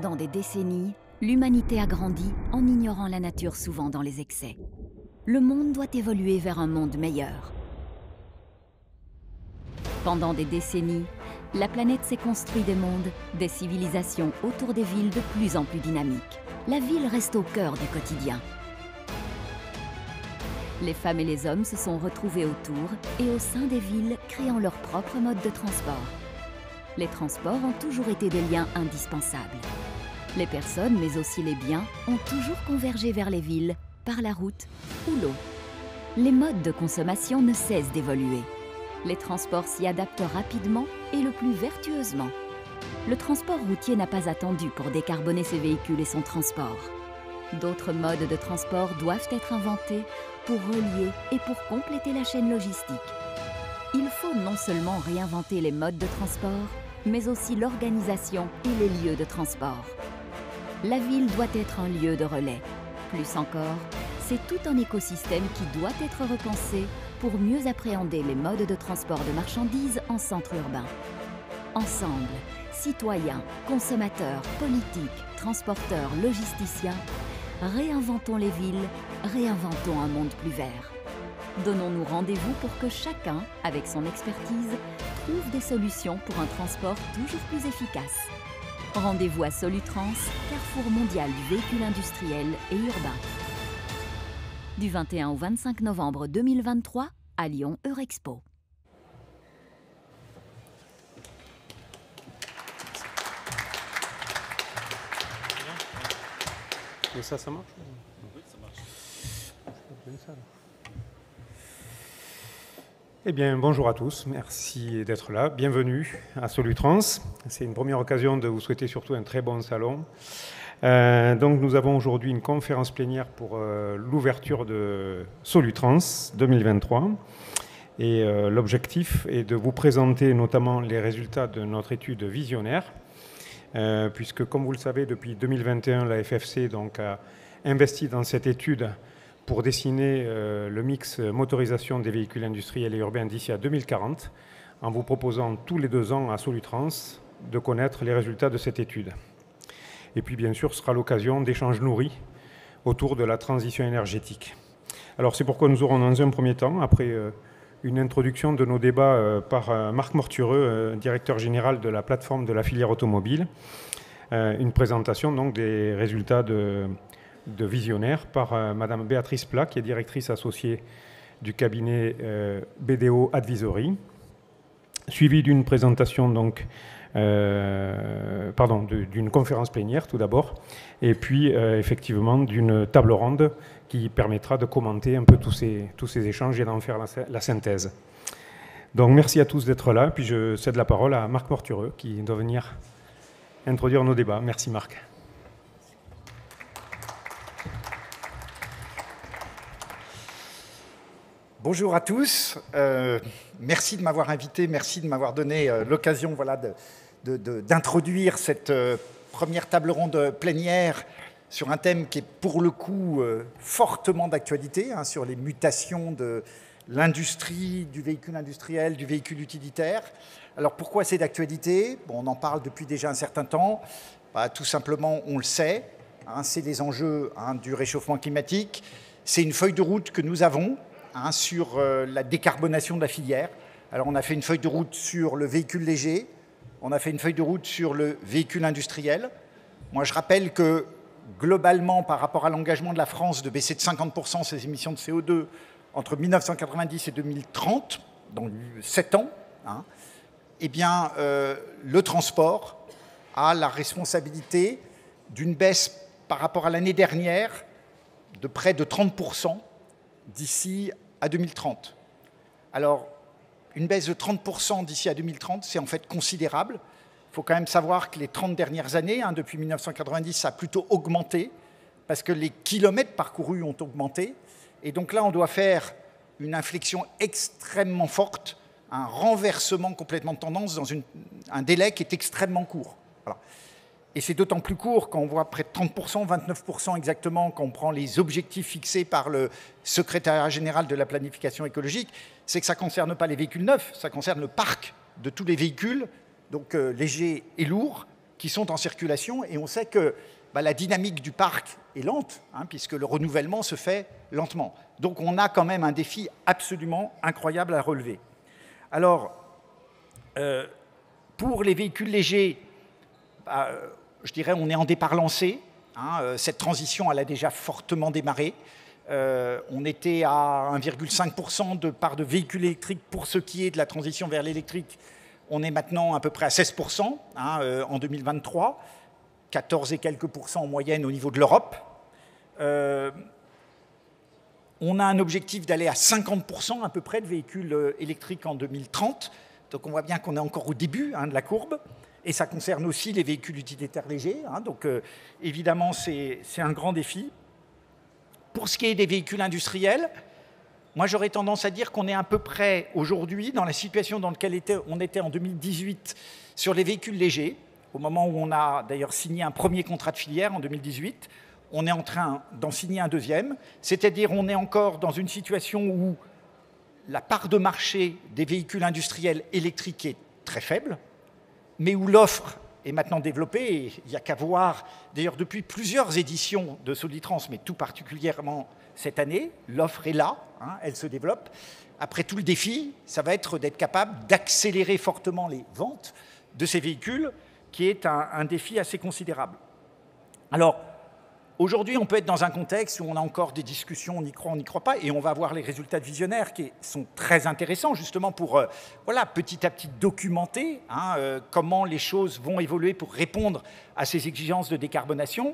Pendant des décennies, l'humanité a grandi en ignorant la nature, souvent dans les excès. Le monde doit évoluer vers un monde meilleur. Pendant des décennies, la planète s'est construite des mondes, des civilisations autour des villes de plus en plus dynamiques. La ville reste au cœur du quotidien. Les femmes et les hommes se sont retrouvés autour et au sein des villes, créant leur propre mode de transport. Les transports ont toujours été des liens indispensables. Les personnes, mais aussi les biens, ont toujours convergé vers les villes, par la route ou l'eau. Les modes de consommation ne cessent d'évoluer. Les transports s'y adaptent rapidement et le plus vertueusement. Le transport routier n'a pas attendu pour décarboner ses véhicules et son transport. D'autres modes de transport doivent être inventés pour relier et pour compléter la chaîne logistique. Il faut non seulement réinventer les modes de transport, mais aussi l'organisation et les lieux de transport. La ville doit être un lieu de relais. Plus encore, c'est tout un écosystème qui doit être repensé pour mieux appréhender les modes de transport de marchandises en centre urbain. Ensemble, citoyens, consommateurs, politiques, transporteurs, logisticiens, réinventons les villes, réinventons un monde plus vert. Donnons-nous rendez-vous pour que chacun, avec son expertise, trouve des solutions pour un transport toujours plus efficace. Rendez-vous à Solutrans, carrefour mondial du véhicule industriel et urbain. Du 21 au 25 novembre 2023 à Lyon Eurexpo. Et ça marche? Oui, ça marche. Eh bien, bonjour à tous, merci d'être là, bienvenue à Solutrans. C'est une première occasion de vous souhaiter surtout un très bon salon. Donc nous avons aujourd'hui une conférence plénière pour l'ouverture de Solutrans 2023. Et l'objectif est de vous présenter notamment les résultats de notre étude visionnaire, puisque comme vous le savez, depuis 2021, la FFC donc, a investi dans cette étude pour dessiner le mix motorisation des véhicules industriels et urbains d'ici à 2040, en vous proposant tous les 2 ans à Solutrans de connaître les résultats de cette étude. Et puis bien sûr, ce sera l'occasion d'échanges nourris autour de la transition énergétique. Alors c'est pourquoi nous aurons dans un premier temps, après une introduction de nos débats par Marc Mortureux, directeur général de la plateforme de la filière automobile, une présentation donc des résultats de visionnaire par Madame Béatrice Plat, qui est directrice associée du cabinet BDO Advisory, suivie d'une présentation donc, d'une conférence plénière tout d'abord, et puis effectivement d'une table ronde qui permettra de commenter un peu tous ces échanges et d'en faire la synthèse. Donc merci à tous d'être là, puis je cède la parole à Marc Mortureux qui doit venir introduire nos débats. Merci Marc. Bonjour à tous, merci de m'avoir invité, merci de m'avoir donné l'occasion voilà, d'introduire cette première table ronde plénière sur un thème qui est pour le coup fortement d'actualité, hein, sur les mutations de l'industrie, du véhicule industriel, du véhicule utilitaire. Alors pourquoi c'est d'actualité? Bon, on en parle depuis déjà un certain temps, tout simplement on le sait, hein, c'est les enjeux hein, du réchauffement climatique, c'est une feuille de route que nous avons, hein, sur la décarbonation de la filière. Alors on a fait une feuille de route sur le véhicule léger, on a fait une feuille de route sur le véhicule industriel. Moi je rappelle que globalement par rapport à l'engagement de la France de baisser de 50% ses émissions de CO2 entre 1990 et 2030, dans 7 ans, hein, eh bien le transport a la responsabilité d'une baisse par rapport à l'année dernière de près de 30% d'ici à 2030. Alors, une baisse de 30% d'ici à 2030, c'est en fait considérable. Il faut quand même savoir que les 30 dernières années, hein, depuis 1990, ça a plutôt augmenté, parce que les kilomètres parcourus ont augmenté. Et donc là, on doit faire une inflexion extrêmement forte, un renversement complètement de tendance dans un délai qui est extrêmement court. Voilà. Et c'est d'autant plus court quand on voit près de 30%, 29% exactement, quand on prend les objectifs fixés par le secrétariat général de la planification écologique, c'est que ça ne concerne pas les véhicules neufs, ça concerne le parc de tous les véhicules, donc légers et lourds, qui sont en circulation, et on sait que la dynamique du parc est lente, puisque le renouvellement se fait lentement. Donc on a quand même un défi absolument incroyable à relever. Alors, pour les véhicules légers, je dirais on est en départ lancé. Cette transition, elle a déjà fortement démarré. On était à 1,5% de part de véhicules électriques pour ce qui est de la transition vers l'électrique. On est maintenant à peu près à 16% en 2023, 14 et quelques pourcents en moyenne au niveau de l'Europe. On a un objectif d'aller à 50% à peu près de véhicules électriques en 2030. Donc on voit bien qu'on est encore au début de la courbe. Et ça concerne aussi les véhicules utilitaires légers. Donc évidemment, c'est un grand défi. Pour ce qui est des véhicules industriels, moi j'aurais tendance à dire qu'on est à peu près aujourd'hui dans la situation dans laquelle on était en 2018 sur les véhicules légers, au moment où on a d'ailleurs signé un premier contrat de filière en 2018. On est en train d'en signer un deuxième, c'est-à-dire on est encore dans une situation où la part de marché des véhicules industriels électriques est très faible, mais où l'offre est maintenant développée. Et il n'y a qu'à voir, d'ailleurs depuis plusieurs éditions de Solitrans, mais tout particulièrement cette année, l'offre est là, elle se développe. Après, tout le défi, ça va être d'être capable d'accélérer fortement les ventes de ces véhicules, qui est un défi assez considérable. Alors, aujourd'hui, on peut être dans un contexte où on a encore des discussions, on y croit, on n'y croit pas, et on va voir les résultats de Visionnaire qui sont très intéressants, justement pour petit à petit documenter comment les choses vont évoluer pour répondre à ces exigences de décarbonation.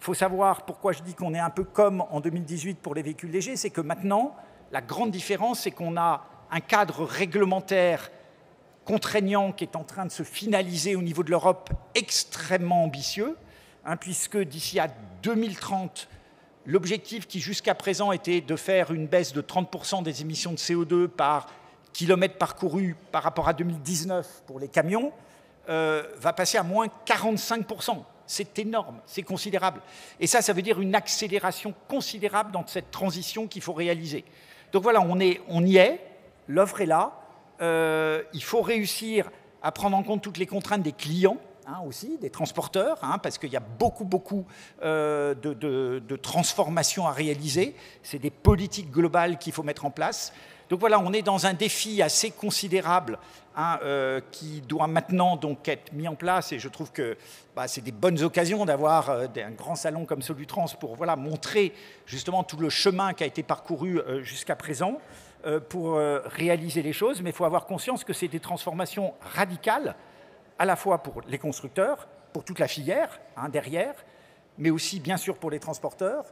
Il faut savoir pourquoi je dis qu'on est un peu comme en 2018 pour les véhicules légers, c'est que maintenant, la grande différence, c'est qu'on a un cadre réglementaire contraignant qui est en train de se finaliser au niveau de l'Europe, extrêmement ambitieux, puisque d'ici à 2030, l'objectif qui jusqu'à présent était de faire une baisse de 30% des émissions de CO2 par kilomètre parcouru par rapport à 2019 pour les camions, va passer à moins 45%. C'est énorme, c'est considérable. Et ça veut dire une accélération considérable dans cette transition qu'il faut réaliser. Donc voilà, on y est, l'offre est là. Il faut réussir à prendre en compte toutes les contraintes des clients, aussi, des transporteurs, parce qu'il y a beaucoup de transformations à réaliser. C'est des politiques globales qu'il faut mettre en place. Donc voilà, on est dans un défi assez considérable qui doit maintenant donc être mis en place, et je trouve que c'est des bonnes occasions d'avoir un grand salon comme Solutrans pour montrer justement tout le chemin qui a été parcouru jusqu'à présent pour réaliser les choses. Mais il faut avoir conscience que c'est des transformations radicales, à la fois pour les constructeurs, pour toute la filière derrière, mais aussi bien sûr pour les transporteurs,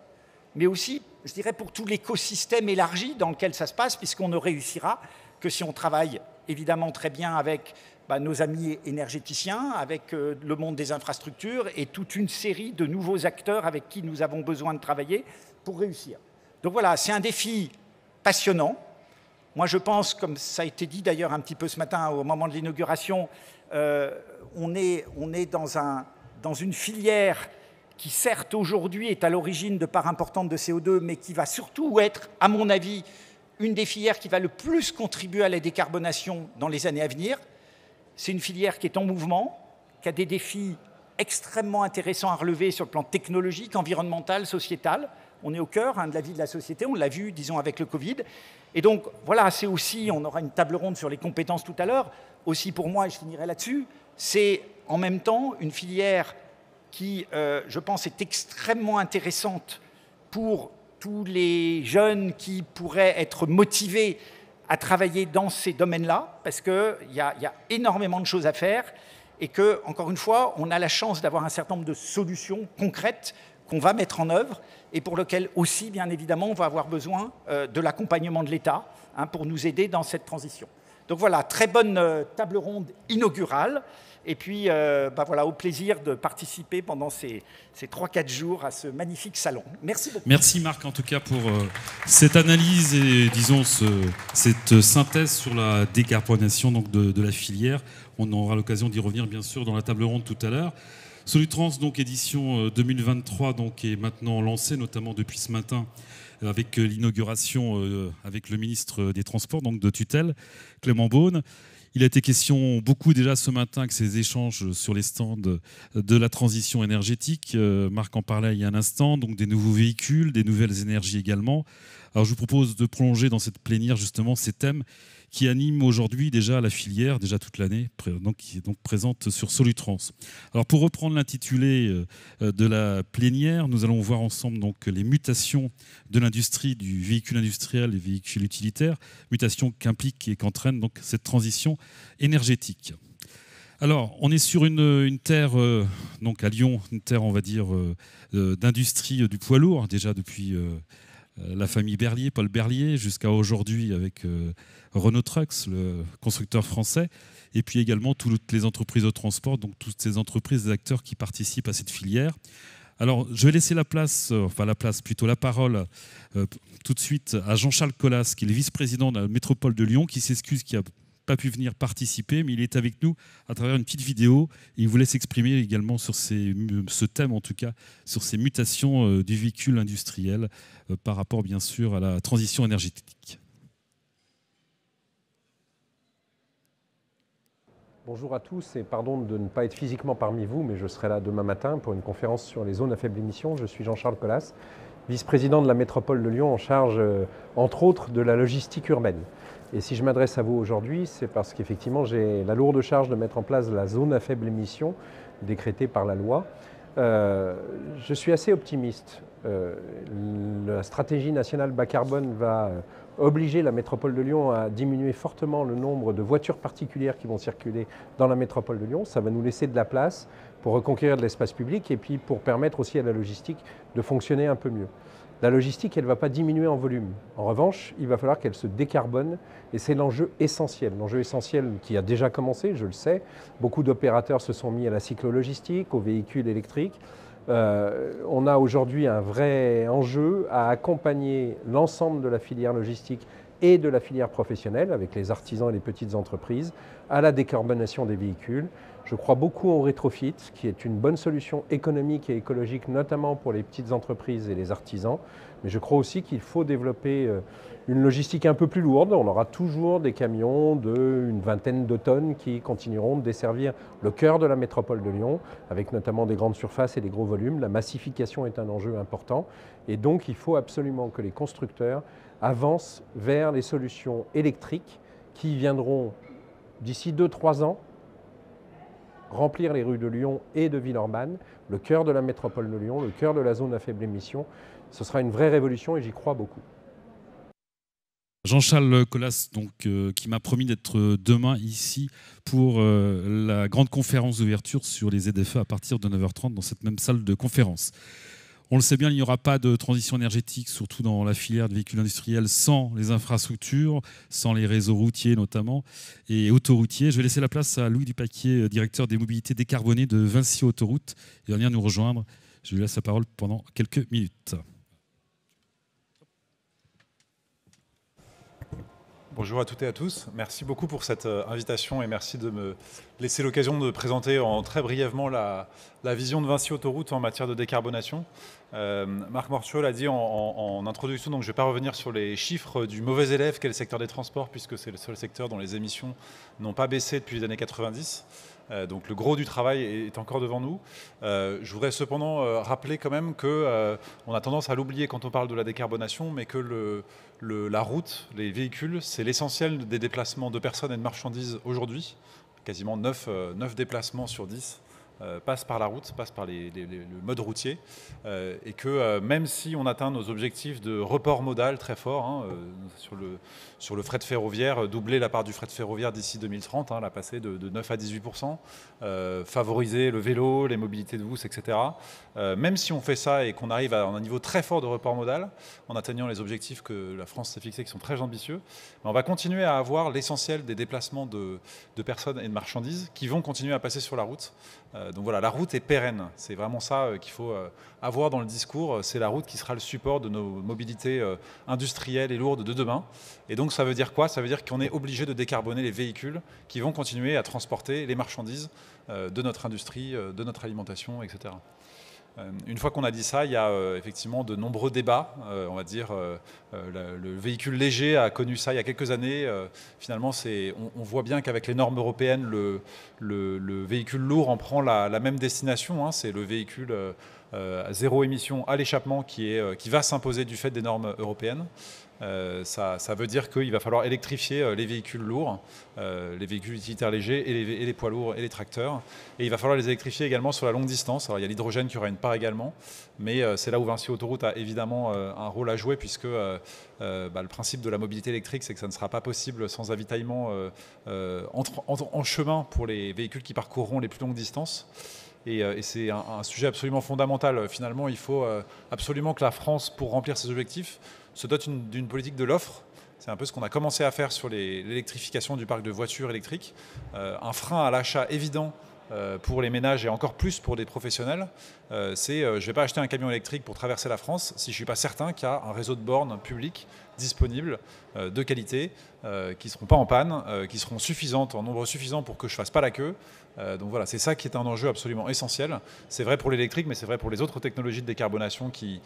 mais aussi, je dirais, pour tout l'écosystème élargi dans lequel ça se passe, puisqu'on ne réussira que si on travaille évidemment très bien avec nos amis énergéticiens, avec le monde des infrastructures et toute une série de nouveaux acteurs avec qui nous avons besoin de travailler pour réussir. Donc voilà, c'est un défi passionnant. Moi, je pense, comme ça a été dit d'ailleurs un petit peu ce matin au moment de l'inauguration, on est dans une filière qui certes aujourd'hui est à l'origine de parts importantes de CO2, mais qui va surtout être, à mon avis, une des filières qui va le plus contribuer à la décarbonation dans les années à venir. C'est une filière qui est en mouvement, qui a des défis extrêmement intéressants à relever sur le plan technologique, environnemental, sociétal. On est au cœur de la vie de la société, on l'a vu, disons, avec le Covid. Et donc, voilà, c'est aussi, on aura une table ronde sur les compétences tout à l'heure, aussi pour moi, et je finirai là-dessus, c'est en même temps une filière qui, je pense, est extrêmement intéressante pour tous les jeunes qui pourraient être motivés à travailler dans ces domaines-là, parce qu'il y a énormément de choses à faire et que, encore une fois, on a la chance d'avoir un certain nombre de solutions concrètes qu'on va mettre en œuvre et pour lesquelles aussi, bien évidemment, on va avoir besoin de l'accompagnement de l'État pour nous aider dans cette transition. Donc voilà, très bonne table ronde inaugurale. Et puis, voilà, au plaisir de participer pendant ces 3-4 jours à ce magnifique salon. Merci beaucoup. Merci Marc, en tout cas, pour cette analyse et, disons, cette synthèse sur la décarbonation donc, de la filière. On aura l'occasion d'y revenir, bien sûr, dans la table ronde tout à l'heure. Solutrans, donc, édition 2023, donc, est maintenant lancée, notamment depuis ce matin, avec l'inauguration avec le ministre des Transports, donc de tutelle, Clément Beaune. Il a été question beaucoup déjà ce matin que ces échanges sur les stands de la transition énergétique. Marc en parlait il y a un instant, donc des nouveaux véhicules, des nouvelles énergies également. Alors je vous propose de prolonger dans cette plénière justement ces thèmes qui animent aujourd'hui déjà la filière, déjà toute l'année, qui est donc présente sur Solutrans. Alors pour reprendre l'intitulé de la plénière, nous allons voir ensemble donc les mutations de l'industrie du véhicule industriel et véhicule utilitaire, mutations qu'implique et qu'entraîne donc cette transition énergétique. Alors, on est sur une terre, donc à Lyon, une terre, on va dire, d'industrie du poids lourd, déjà depuis la famille Berlier, Paul Berlier, jusqu'à aujourd'hui avec Renault Trucks, le constructeur français, et puis également toutes les entreprises de transport, donc toutes ces entreprises, des acteurs qui participent à cette filière. Alors, je vais laisser la parole tout de suite à Jean-Charles Colas, qui est le vice-président de la métropole de Lyon, qui s'excuse, qui n'a pas pu venir participer, mais il est avec nous à travers une petite vidéo et il voulait s'exprimer également sur ce thème, en tout cas, sur ces mutations du véhicule industriel par rapport, bien sûr, à la transition énergétique. Bonjour à tous et pardon de ne pas être physiquement parmi vous, mais je serai là demain matin pour une conférence sur les zones à faible émission. Je suis Jean-Charles Colas, vice-président de la métropole de Lyon en charge, entre autres, de la logistique urbaine. Et si je m'adresse à vous aujourd'hui, c'est parce qu'effectivement j'ai la lourde charge de mettre en place la zone à faible émission décrétée par la loi. Je suis assez optimiste. La stratégie nationale bas carbone va obliger la métropole de Lyon à diminuer fortement le nombre de voitures particulières qui vont circuler dans la métropole de Lyon. Ça va nous laisser de la place pour reconquérir de l'espace public et puis pour permettre aussi à la logistique de fonctionner un peu mieux. La logistique, elle ne va pas diminuer en volume. En revanche, il va falloir qu'elle se décarbone et c'est l'enjeu essentiel. L'enjeu essentiel qui a déjà commencé, je le sais. Beaucoup d'opérateurs se sont mis à la cyclo-logistique, aux véhicules électriques. On a aujourd'hui un vrai enjeu à accompagner l'ensemble de la filière logistique et de la filière professionnelle, avec les artisans et les petites entreprises, à la décarbonation des véhicules. Je crois beaucoup au rétrofit, qui est une bonne solution économique et écologique, notamment pour les petites entreprises et les artisans. Mais je crois aussi qu'il faut développer une logistique un peu plus lourde. On aura toujours des camions d'une vingtaine de tonnes qui continueront de desservir le cœur de la métropole de Lyon, avec notamment des grandes surfaces et des gros volumes. La massification est un enjeu important. Et donc, il faut absolument que les constructeurs avancent vers les solutions électriques qui viendront, d'ici 2-3 ans, remplir les rues de Lyon et de Villeurbanne, le cœur de la métropole de Lyon, le cœur de la zone à faible émission. Ce sera une vraie révolution et j'y crois beaucoup. Jean-Charles Colas, donc, qui m'a promis d'être demain ici pour la grande conférence d'ouverture sur les ZFE à partir de 9h30 dans cette même salle de conférence. On le sait bien, il n'y aura pas de transition énergétique, surtout dans la filière de véhicules industriels, sans les infrastructures, sans les réseaux routiers notamment, et autoroutiers. Je vais laisser la place à Louis Dupaquier, directeur des mobilités décarbonées de Vinci Autoroute. Il va venir nous rejoindre. Je lui laisse la parole pendant quelques minutes. Bonjour à toutes et à tous. Merci beaucoup pour cette invitation et merci de me laisser l'occasion de présenter très brièvement la vision de Vinci Autoroute en matière de décarbonation. Marc Mortiaux l'a dit en introduction, donc je ne vais pas revenir sur les chiffres du mauvais élève qu'est le secteur des transports, puisque c'est le seul secteur dont les émissions n'ont pas baissé depuis les années 90. Donc le gros du travail est encore devant nous. Je voudrais cependant rappeler quand même qu'on a tendance à l'oublier quand on parle de la décarbonation, mais que la route, les véhicules, c'est l'essentiel des déplacements de personnes et de marchandises aujourd'hui. Quasiment 9 déplacements sur 10 passent par la route, passent par le mode routier. Et que même si on atteint nos objectifs de report modal très forts, sur le fret ferroviaire, doubler la part du fret ferroviaire d'ici 2030, la passer de 9 à 18%, favoriser le vélo, les mobilités douces, etc. Même si on fait ça et qu'on arrive à un niveau très fort de report modal, en atteignant les objectifs que la France s'est fixés, qui sont très ambitieux, on va continuer à avoir l'essentiel des déplacements de personnes et de marchandises qui vont continuer à passer sur la route. Donc voilà, la route est pérenne. C'est vraiment ça qu'il faut avoir dans le discours. C'est la route qui sera le support de nos mobilités industrielles et lourdes de demain. Et donc ça veut dire quoi? Ça veut dire qu'on est obligé de décarboner les véhicules qui vont continuer à transporter les marchandises de notre industrie, de notre alimentation, etc. Une fois qu'on a dit ça, il y a effectivement de nombreux débats. On va dire, le véhicule léger a connu ça il y a quelques années. Finalement, on voit bien qu'avec les normes européennes, le véhicule lourd en prend la même destination. Hein. C'est le véhicule à zéro émission à l'échappement qui va s'imposer du fait des normes européennes. Ça veut dire qu'il va falloir électrifier les véhicules lourds, les véhicules utilitaires légers et les poids lourds et les tracteurs. Et il va falloir les électrifier également sur la longue distance. Alors, il y a l'hydrogène qui aura une part également, mais c'est là où Vinci Autoroute a évidemment un rôle à jouer, puisque le principe de la mobilité électrique, c'est que ça ne sera pas possible sans avitaillement en chemin pour les véhicules qui parcourront les plus longues distances. Et c'est un sujet absolument fondamental. Finalement, il faut absolument que la France, pour remplir ses objectifs, se dote d'une politique de l'offre. C'est un peu ce qu'on a commencé à faire sur l'électrification du parc de voitures électriques. Un frein à l'achat évident pour les ménages et encore plus pour des professionnels, c'est je ne vais pas acheter un camion électrique pour traverser la France si je ne suis pas certain qu'il y a un réseau de bornes public disponible de qualité, qui ne seront pas en panne, qui seront suffisantes, en nombre suffisant pour que je ne fasse pas la queue. Donc voilà, c'est ça qui est un enjeu absolument essentiel. C'est vrai pour l'électrique, mais c'est vrai pour les autres technologies de décarbonation qui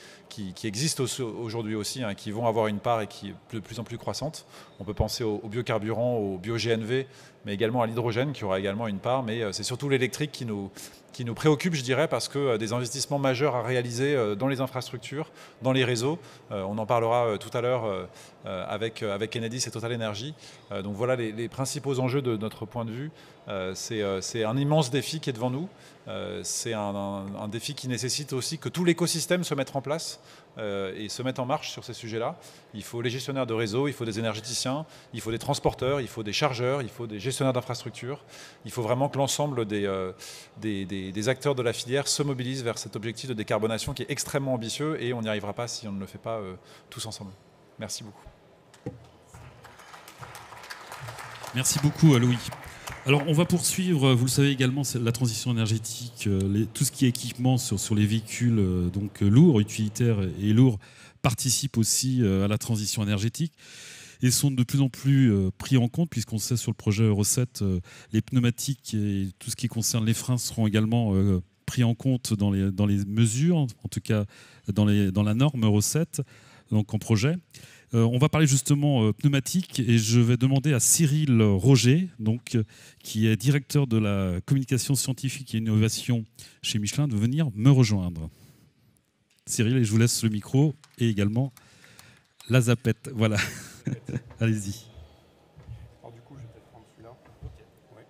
existent aujourd'hui aussi, hein, qui vont avoir une part et qui est de plus en plus croissante. On peut penser aux biocarburants, au bio-GNV, mais également à l'hydrogène qui aura également une part. Mais c'est surtout l'électrique qui nous préoccupe, je dirais, parce que des investissements majeurs à réaliser dans les infrastructures, dans les réseaux, on en parlera tout à l'heure avec Enedis et Total Energy. Donc voilà les principaux enjeux de notre point de vue. C'est un immense défi qui est devant nous. C'est un défi qui nécessite aussi que tout l'écosystème se mette en place et se mette en marche sur ces sujets-là. Il faut les gestionnaires de réseau, il faut des énergéticiens, il faut des transporteurs, il faut des chargeurs, il faut des gestionnaires d'infrastructures. Il faut vraiment que l'ensemble des acteurs de la filière se mobilisent vers cet objectif de décarbonation qui est extrêmement ambitieux et on n'y arrivera pas si on ne le fait pas tous ensemble. Merci beaucoup. Merci beaucoup, Louis. Alors, on va poursuivre, vous le savez également, la transition énergétique, tout ce qui est équipement sur les véhicules lourds, utilitaires et lourds, participe aussi à la transition énergétique et sont de plus en plus pris en compte, puisqu'on sait sur le projet Euro 7, les pneumatiques et tout ce qui concerne les freins seront également pris en compte dans les mesures, en tout cas dans la norme Euro 7, donc en projet. On va parler justement pneumatique et je vais demander à Cyril Roger, qui est directeur de la communication scientifique et innovation chez Michelin, de venir me rejoindre. Cyril, et je vous laisse le micro et également la zapette. Voilà, allez-y. Alors du coup, je vais peut-être prendre celui-là. Okay. Ouais.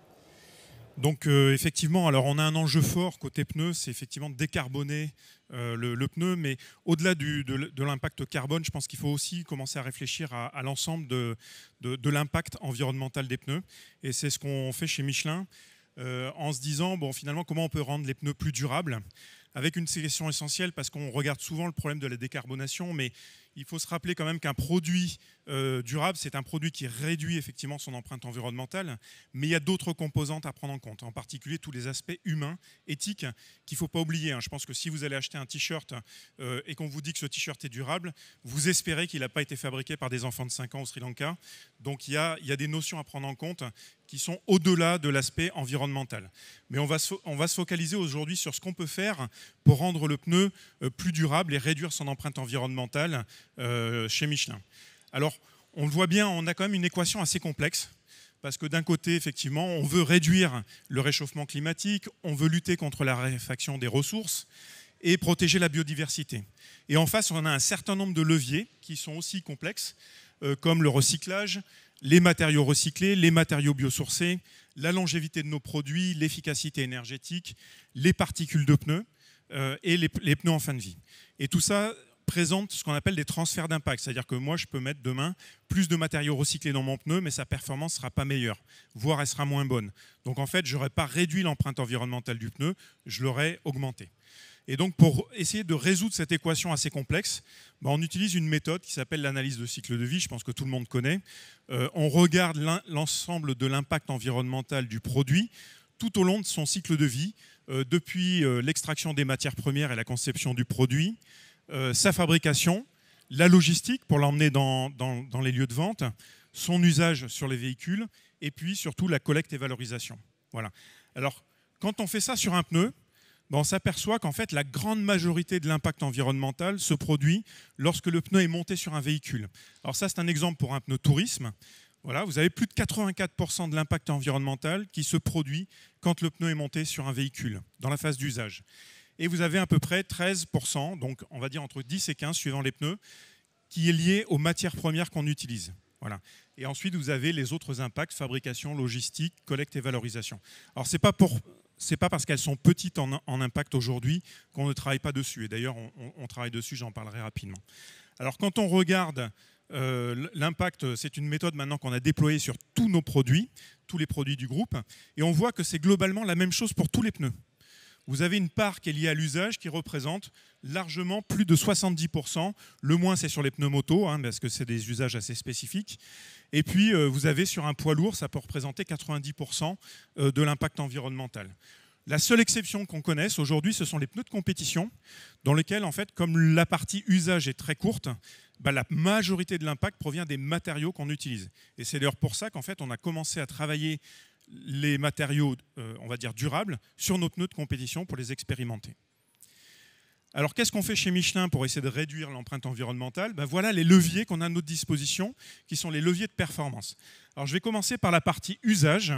Donc effectivement, alors on a un enjeu fort côté pneus, c'est effectivement de décarboner le pneu, mais au-delà de l'impact carbone, je pense qu'il faut aussi commencer à réfléchir à l'ensemble de l'impact environnemental des pneus. Et c'est ce qu'on fait chez Michelin, en se disant, bon, finalement, comment on peut rendre les pneus plus durables, avec une sélection essentielle, parce qu'on regarde souvent le problème de la décarbonation, mais il faut se rappeler quand même qu'un produit durable, c'est un produit qui réduit effectivement son empreinte environnementale, mais il y a d'autres composantes à prendre en compte, en particulier tous les aspects humains, éthiques, qu'il ne faut pas oublier. Je pense que si vous allez acheter un t-shirt et qu'on vous dit que ce t-shirt est durable, vous espérez qu'il n'a pas été fabriqué par des enfants de 5 ans au Sri Lanka. Donc il y a des notions à prendre en compte qui sont au-delà de l'aspect environnemental. Mais on va se focaliser aujourd'hui sur ce qu'on peut faire pour rendre le pneu plus durable et réduire son empreinte environnementale chez Michelin. Alors, on le voit bien, on a quand même une équation assez complexe, parce que d'un côté, effectivement, on veut réduire le réchauffement climatique, on veut lutter contre la raréfaction des ressources et protéger la biodiversité. Et en face, on a un certain nombre de leviers qui sont aussi complexes, comme le recyclage, les matériaux recyclés, les matériaux biosourcés, la longévité de nos produits, l'efficacité énergétique, les particules de pneus et les pneus en fin de vie. Et tout ça présente ce qu'on appelle des transferts d'impact. C'est-à-dire que moi, je peux mettre demain plus de matériaux recyclés dans mon pneu, mais sa performance ne sera pas meilleure, voire elle sera moins bonne. Donc en fait, je n'aurais pas réduit l'empreinte environnementale du pneu, je l'aurais augmentée. Et donc pour essayer de résoudre cette équation assez complexe, on utilise une méthode qui s'appelle l'analyse de cycle de vie, je pense que tout le monde connaît. On regarde l'ensemble de l'impact environnemental du produit tout au long de son cycle de vie, depuis l'extraction des matières premières et la conception du produit, sa fabrication, la logistique pour l'emmener dans les lieux de vente, son usage sur les véhicules, et puis surtout la collecte et valorisation. Voilà. Alors, quand on fait ça sur un pneu, on s'aperçoit qu'en fait, la grande majorité de l'impact environnemental se produit lorsque le pneu est monté sur un véhicule. Alors ça, c'est un exemple pour un pneu tourisme. Voilà, vous avez plus de 84% de l'impact environnemental qui se produit quand le pneu est monté sur un véhicule, dans la phase d'usage. Et vous avez à peu près 13%, donc on va dire entre 10 et 15 suivant les pneus, qui est lié aux matières premières qu'on utilise. Voilà. Et ensuite, vous avez les autres impacts, fabrication, logistique, collecte et valorisation. Alors, ce n'est pas parce qu'elles sont petites en impact aujourd'hui qu'on ne travaille pas dessus. Et d'ailleurs, on travaille dessus, j'en parlerai rapidement. Alors, quand on regarde l'impact, c'est une méthode maintenant qu'on a déployée sur tous nos produits, tous les produits du groupe, et on voit que c'est globalement la même chose pour tous les pneus. Vous avez une part qui est liée à l'usage qui représente largement plus de 70%. Le moins, c'est sur les pneus moto, hein, parce que c'est des usages assez spécifiques. Et puis, vous avez sur un poids lourd, ça peut représenter 90% de l'impact environnemental. La seule exception qu'on connaisse aujourd'hui, ce sont les pneus de compétition, dans lesquels, en fait, comme la partie usage est très courte, la majorité de l'impact provient des matériaux qu'on utilise. Et c'est d'ailleurs pour ça qu'en fait, on a commencé à travailler les matériaux, on va dire, durables sur nos pneus de compétition pour les expérimenter. Alors, qu'est-ce qu'on fait chez Michelin pour essayer de réduire l'empreinte environnementale? Voilà les leviers qu'on a à notre disposition, qui sont les leviers de performance. Alors, je vais commencer par la partie usage.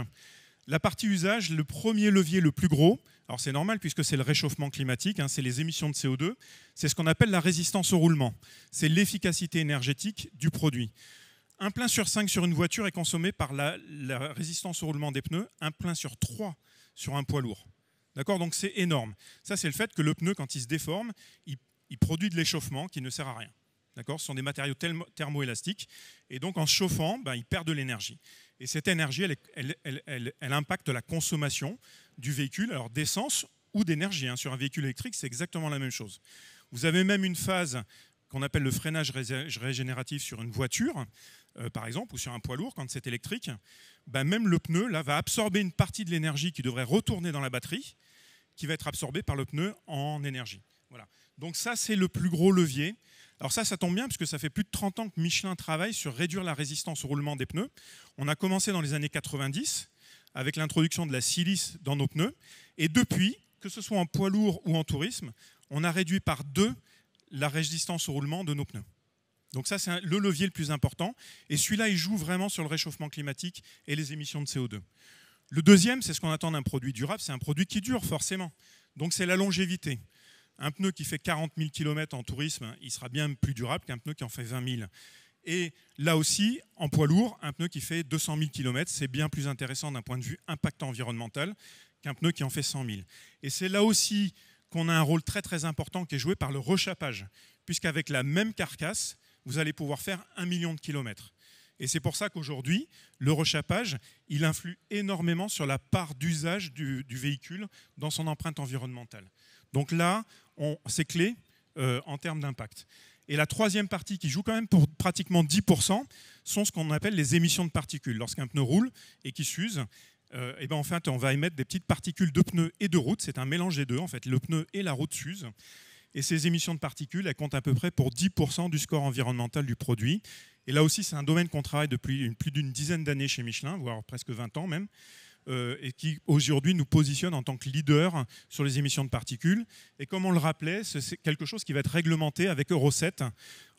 La partie usage, le premier levier le plus gros, alors c'est normal puisque c'est le réchauffement climatique, hein, c'est les émissions de CO2, c'est ce qu'on appelle la résistance au roulement. C'est l'efficacité énergétique du produit. Un plein sur 5 sur une voiture est consommé par la résistance au roulement des pneus, un plein sur 3 sur un poids lourd. D'accord? Donc c'est énorme. Ça, c'est le fait que le pneu, quand il se déforme, il produit de l'échauffement qui ne sert à rien. D'accord? Ce sont des matériaux thermoélastiques. Et donc, en se chauffant, il perd de l'énergie. Et cette énergie, elle impacte la consommation du véhicule, alors d'essence ou d'énergie. Hein. Sur un véhicule électrique, c'est exactement la même chose. Vous avez même une phase qu'on appelle le freinage régénératif sur une voiture, par exemple, ou sur un poids lourd, quand c'est électrique. Même le pneu là, va absorber une partie de l'énergie qui devrait retourner dans la batterie, qui va être absorbée par le pneu en énergie. Voilà. Donc ça, c'est le plus gros levier. Alors ça tombe bien, puisque ça fait plus de 30 ans que Michelin travaille sur réduire la résistance au roulement des pneus. On a commencé dans les années 90, avec l'introduction de la silice dans nos pneus. Et depuis, que ce soit en poids lourd ou en tourisme, on a réduit par 2 la résistance au roulement de nos pneus. Donc ça, c'est le levier le plus important. Et celui-là, il joue vraiment sur le réchauffement climatique et les émissions de CO2. Le deuxième, c'est ce qu'on attend d'un produit durable. C'est un produit qui dure, forcément. Donc c'est la longévité. Un pneu qui fait 40 000 km en tourisme, il sera bien plus durable qu'un pneu qui en fait 20 000. Et là aussi, en poids lourd, un pneu qui fait 200 000 km, c'est bien plus intéressant d'un point de vue impact environnemental qu'un pneu qui en fait 100 000. Et c'est là aussi qu'on a un rôle très très important qui est joué par le rechapage, puisqu'avec la même carcasse, vous allez pouvoir faire 1 million de kilomètres. Et c'est pour ça qu'aujourd'hui, le rechapage, il influe énormément sur la part d'usage du véhicule dans son empreinte environnementale. Donc là, c'est clé en termes d'impact. Et la troisième partie qui joue quand même pour pratiquement 10% sont ce qu'on appelle les émissions de particules. Lorsqu'un pneu roule et qu'il s'use, en fait, on va émettre des petites particules de pneus et de route. C'est un mélange des deux. En fait, le pneu et la route s'usent. Et ces émissions de particules, elles comptent à peu près pour 10% du score environnemental du produit. Et là aussi, c'est un domaine qu'on travaille depuis plus d'une dizaine d'années chez Michelin, voire presque 20 ans même, et qui aujourd'hui nous positionne en tant que leader sur les émissions de particules. Et comme on le rappelait, c'est quelque chose qui va être réglementé avec Euro 7,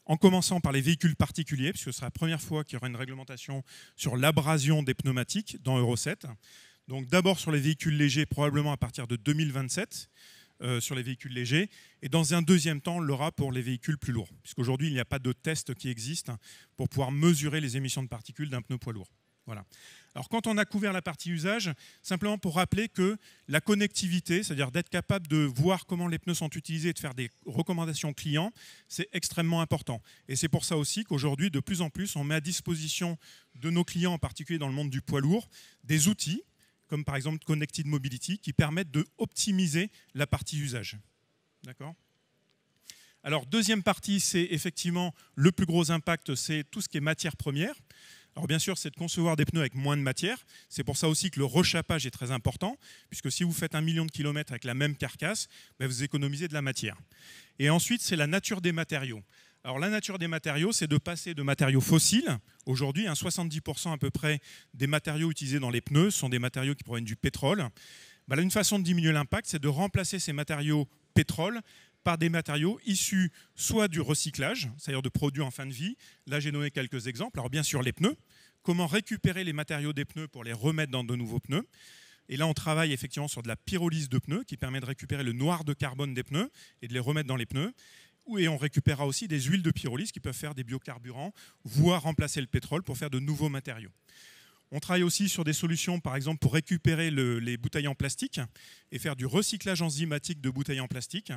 en commençant par les véhicules particuliers, puisque ce sera la première fois qu'il y aura une réglementation sur l'abrasion des pneumatiques dans Euro 7. Donc d'abord sur les véhicules légers, probablement à partir de 2027, sur les véhicules légers, et dans un deuxième temps, on l'aura pour les véhicules plus lourds, puisqu'aujourd'hui, il n'y a pas de test qui existe pour pouvoir mesurer les émissions de particules d'un pneu poids lourd. Voilà. Alors quand on a couvert la partie usage, simplement pour rappeler que la connectivité, c'est-à-dire d'être capable de voir comment les pneus sont utilisés et de faire des recommandations clients, c'est extrêmement important. Et c'est pour ça aussi qu'aujourd'hui, de plus en plus, on met à disposition de nos clients, en particulier dans le monde du poids lourd, des outils, comme par exemple Connected Mobility, qui permettent d'optimiser la partie usage. D'accord ? Alors, deuxième partie, c'est effectivement le plus gros impact, c'est tout ce qui est matière première. Alors bien sûr, c'est de concevoir des pneus avec moins de matière. C'est pour ça aussi que le rechapage est très important, puisque si vous faites 1 million de kilomètres avec la même carcasse, vous économisez de la matière. Et ensuite, c'est la nature des matériaux. Alors la nature des matériaux, c'est de passer de matériaux fossiles. Aujourd'hui, 70% à peu près des matériaux utilisés dans les pneus sont des matériaux qui proviennent du pétrole. Une façon de diminuer l'impact, c'est de remplacer ces matériaux pétrole par des matériaux issus soit du recyclage, c'est-à-dire de produits en fin de vie. Là, j'ai donné quelques exemples. Alors bien sûr, les pneus. Comment récupérer les matériaux des pneus pour les remettre dans de nouveaux pneus. Et là, on travaille effectivement sur de la pyrolyse de pneus qui permet de récupérer le noir de carbone des pneus et de les remettre dans les pneus. Et on récupérera aussi des huiles de pyrolyse qui peuvent faire des biocarburants, voire remplacer le pétrole pour faire de nouveaux matériaux. On travaille aussi sur des solutions, par exemple, pour récupérer les bouteilles en plastique et faire du recyclage enzymatique de bouteilles en plastique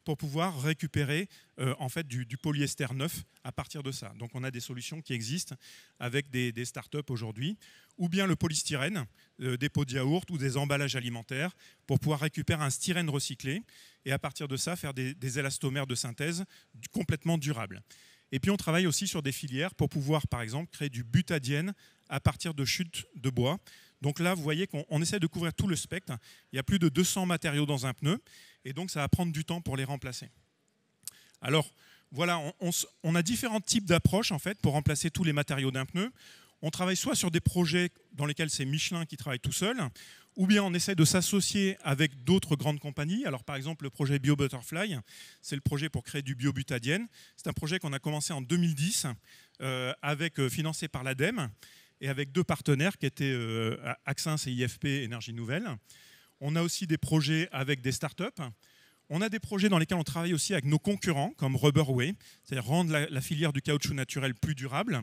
pour pouvoir récupérer en fait du polyester neuf à partir de ça. Donc on a des solutions qui existent avec des startups aujourd'hui, ou bien le polystyrène, des pots de yaourt ou des emballages alimentaires pour pouvoir récupérer un styrène recyclé et à partir de ça faire des élastomères de synthèse complètement durables. Et puis on travaille aussi sur des filières pour pouvoir par exemple créer du butadiène à partir de chutes de bois. Donc là, vous voyez qu'on essaie de couvrir tout le spectre. Il y a plus de 200 matériaux dans un pneu, et donc ça va prendre du temps pour les remplacer. Alors, voilà, on a différents types d'approches en fait, pour remplacer tous les matériaux d'un pneu. On travaille soit sur des projets dans lesquels c'est Michelin qui travaille tout seul, ou bien on essaie de s'associer avec d'autres grandes compagnies. Alors par exemple, le projet BioButterfly, c'est le projet pour créer du biobutadiène. C'est un projet qu'on a commencé en 2010, financé par l'ADEME, et avec deux partenaires qui étaient Axens et IFP Énergie Nouvelle. On a aussi des projets avec des startups. On a des projets dans lesquels on travaille aussi avec nos concurrents, comme Rubberway, c'est-à-dire rendre la filière du caoutchouc naturel plus durable.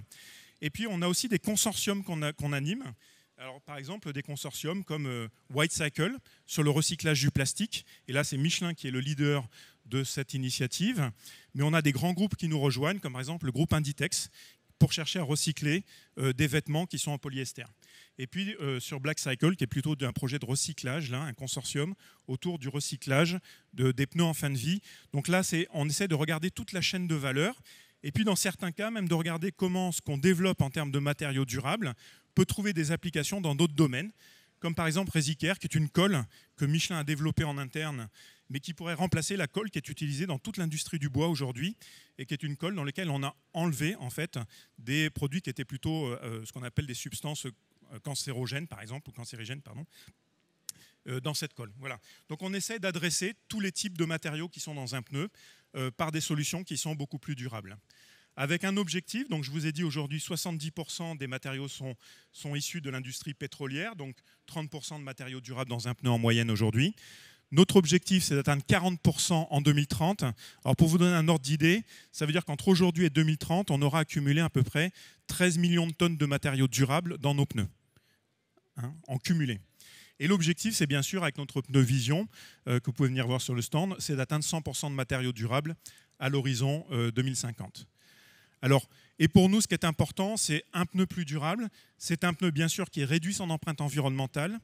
Et puis, on a aussi des consortiums qu'on anime. Alors, par exemple, des consortiums comme White Cycle sur le recyclage du plastique. Et là, c'est Michelin qui est le leader de cette initiative. Mais on a des grands groupes qui nous rejoignent, comme par exemple le groupe Inditex, pour chercher à recycler des vêtements qui sont en polyester. Et puis sur Black Cycle, qui est plutôt un projet de recyclage, là, un consortium autour du recyclage des pneus en fin de vie. Donc là, on essaie de regarder toute la chaîne de valeur, et puis dans certains cas, même de regarder comment ce qu'on développe en termes de matériaux durables peut trouver des applications dans d'autres domaines, comme par exemple Resicare, qui est une colle que Michelin a développée en interne, mais qui pourrait remplacer la colle qui est utilisée dans toute l'industrie du bois aujourd'hui, et qui est une colle dans laquelle on a enlevé en fait, des produits qui étaient plutôt ce qu'on appelle des substances cancérogènes, par exemple, ou cancérigènes, pardon, dans cette colle. Voilà. Donc on essaie d'adresser tous les types de matériaux qui sont dans un pneu par des solutions qui sont beaucoup plus durables. Avec un objectif, donc je vous ai dit aujourd'hui 70% des matériaux sont issus de l'industrie pétrolière, donc 30% de matériaux durables dans un pneu en moyenne aujourd'hui. Notre objectif, c'est d'atteindre 40% en 2030. Alors pour vous donner un ordre d'idée, ça veut dire qu'entre aujourd'hui et 2030, on aura accumulé à peu près 13 millions de tonnes de matériaux durables dans nos pneus, en cumulé. Et l'objectif, c'est bien sûr, avec notre pneu Vision, que vous pouvez venir voir sur le stand, c'est d'atteindre 100% de matériaux durables à l'horizon 2050. Alors, et pour nous, ce qui est important, c'est un pneu plus durable. C'est un pneu, bien sûr, qui réduit son empreinte environnementale,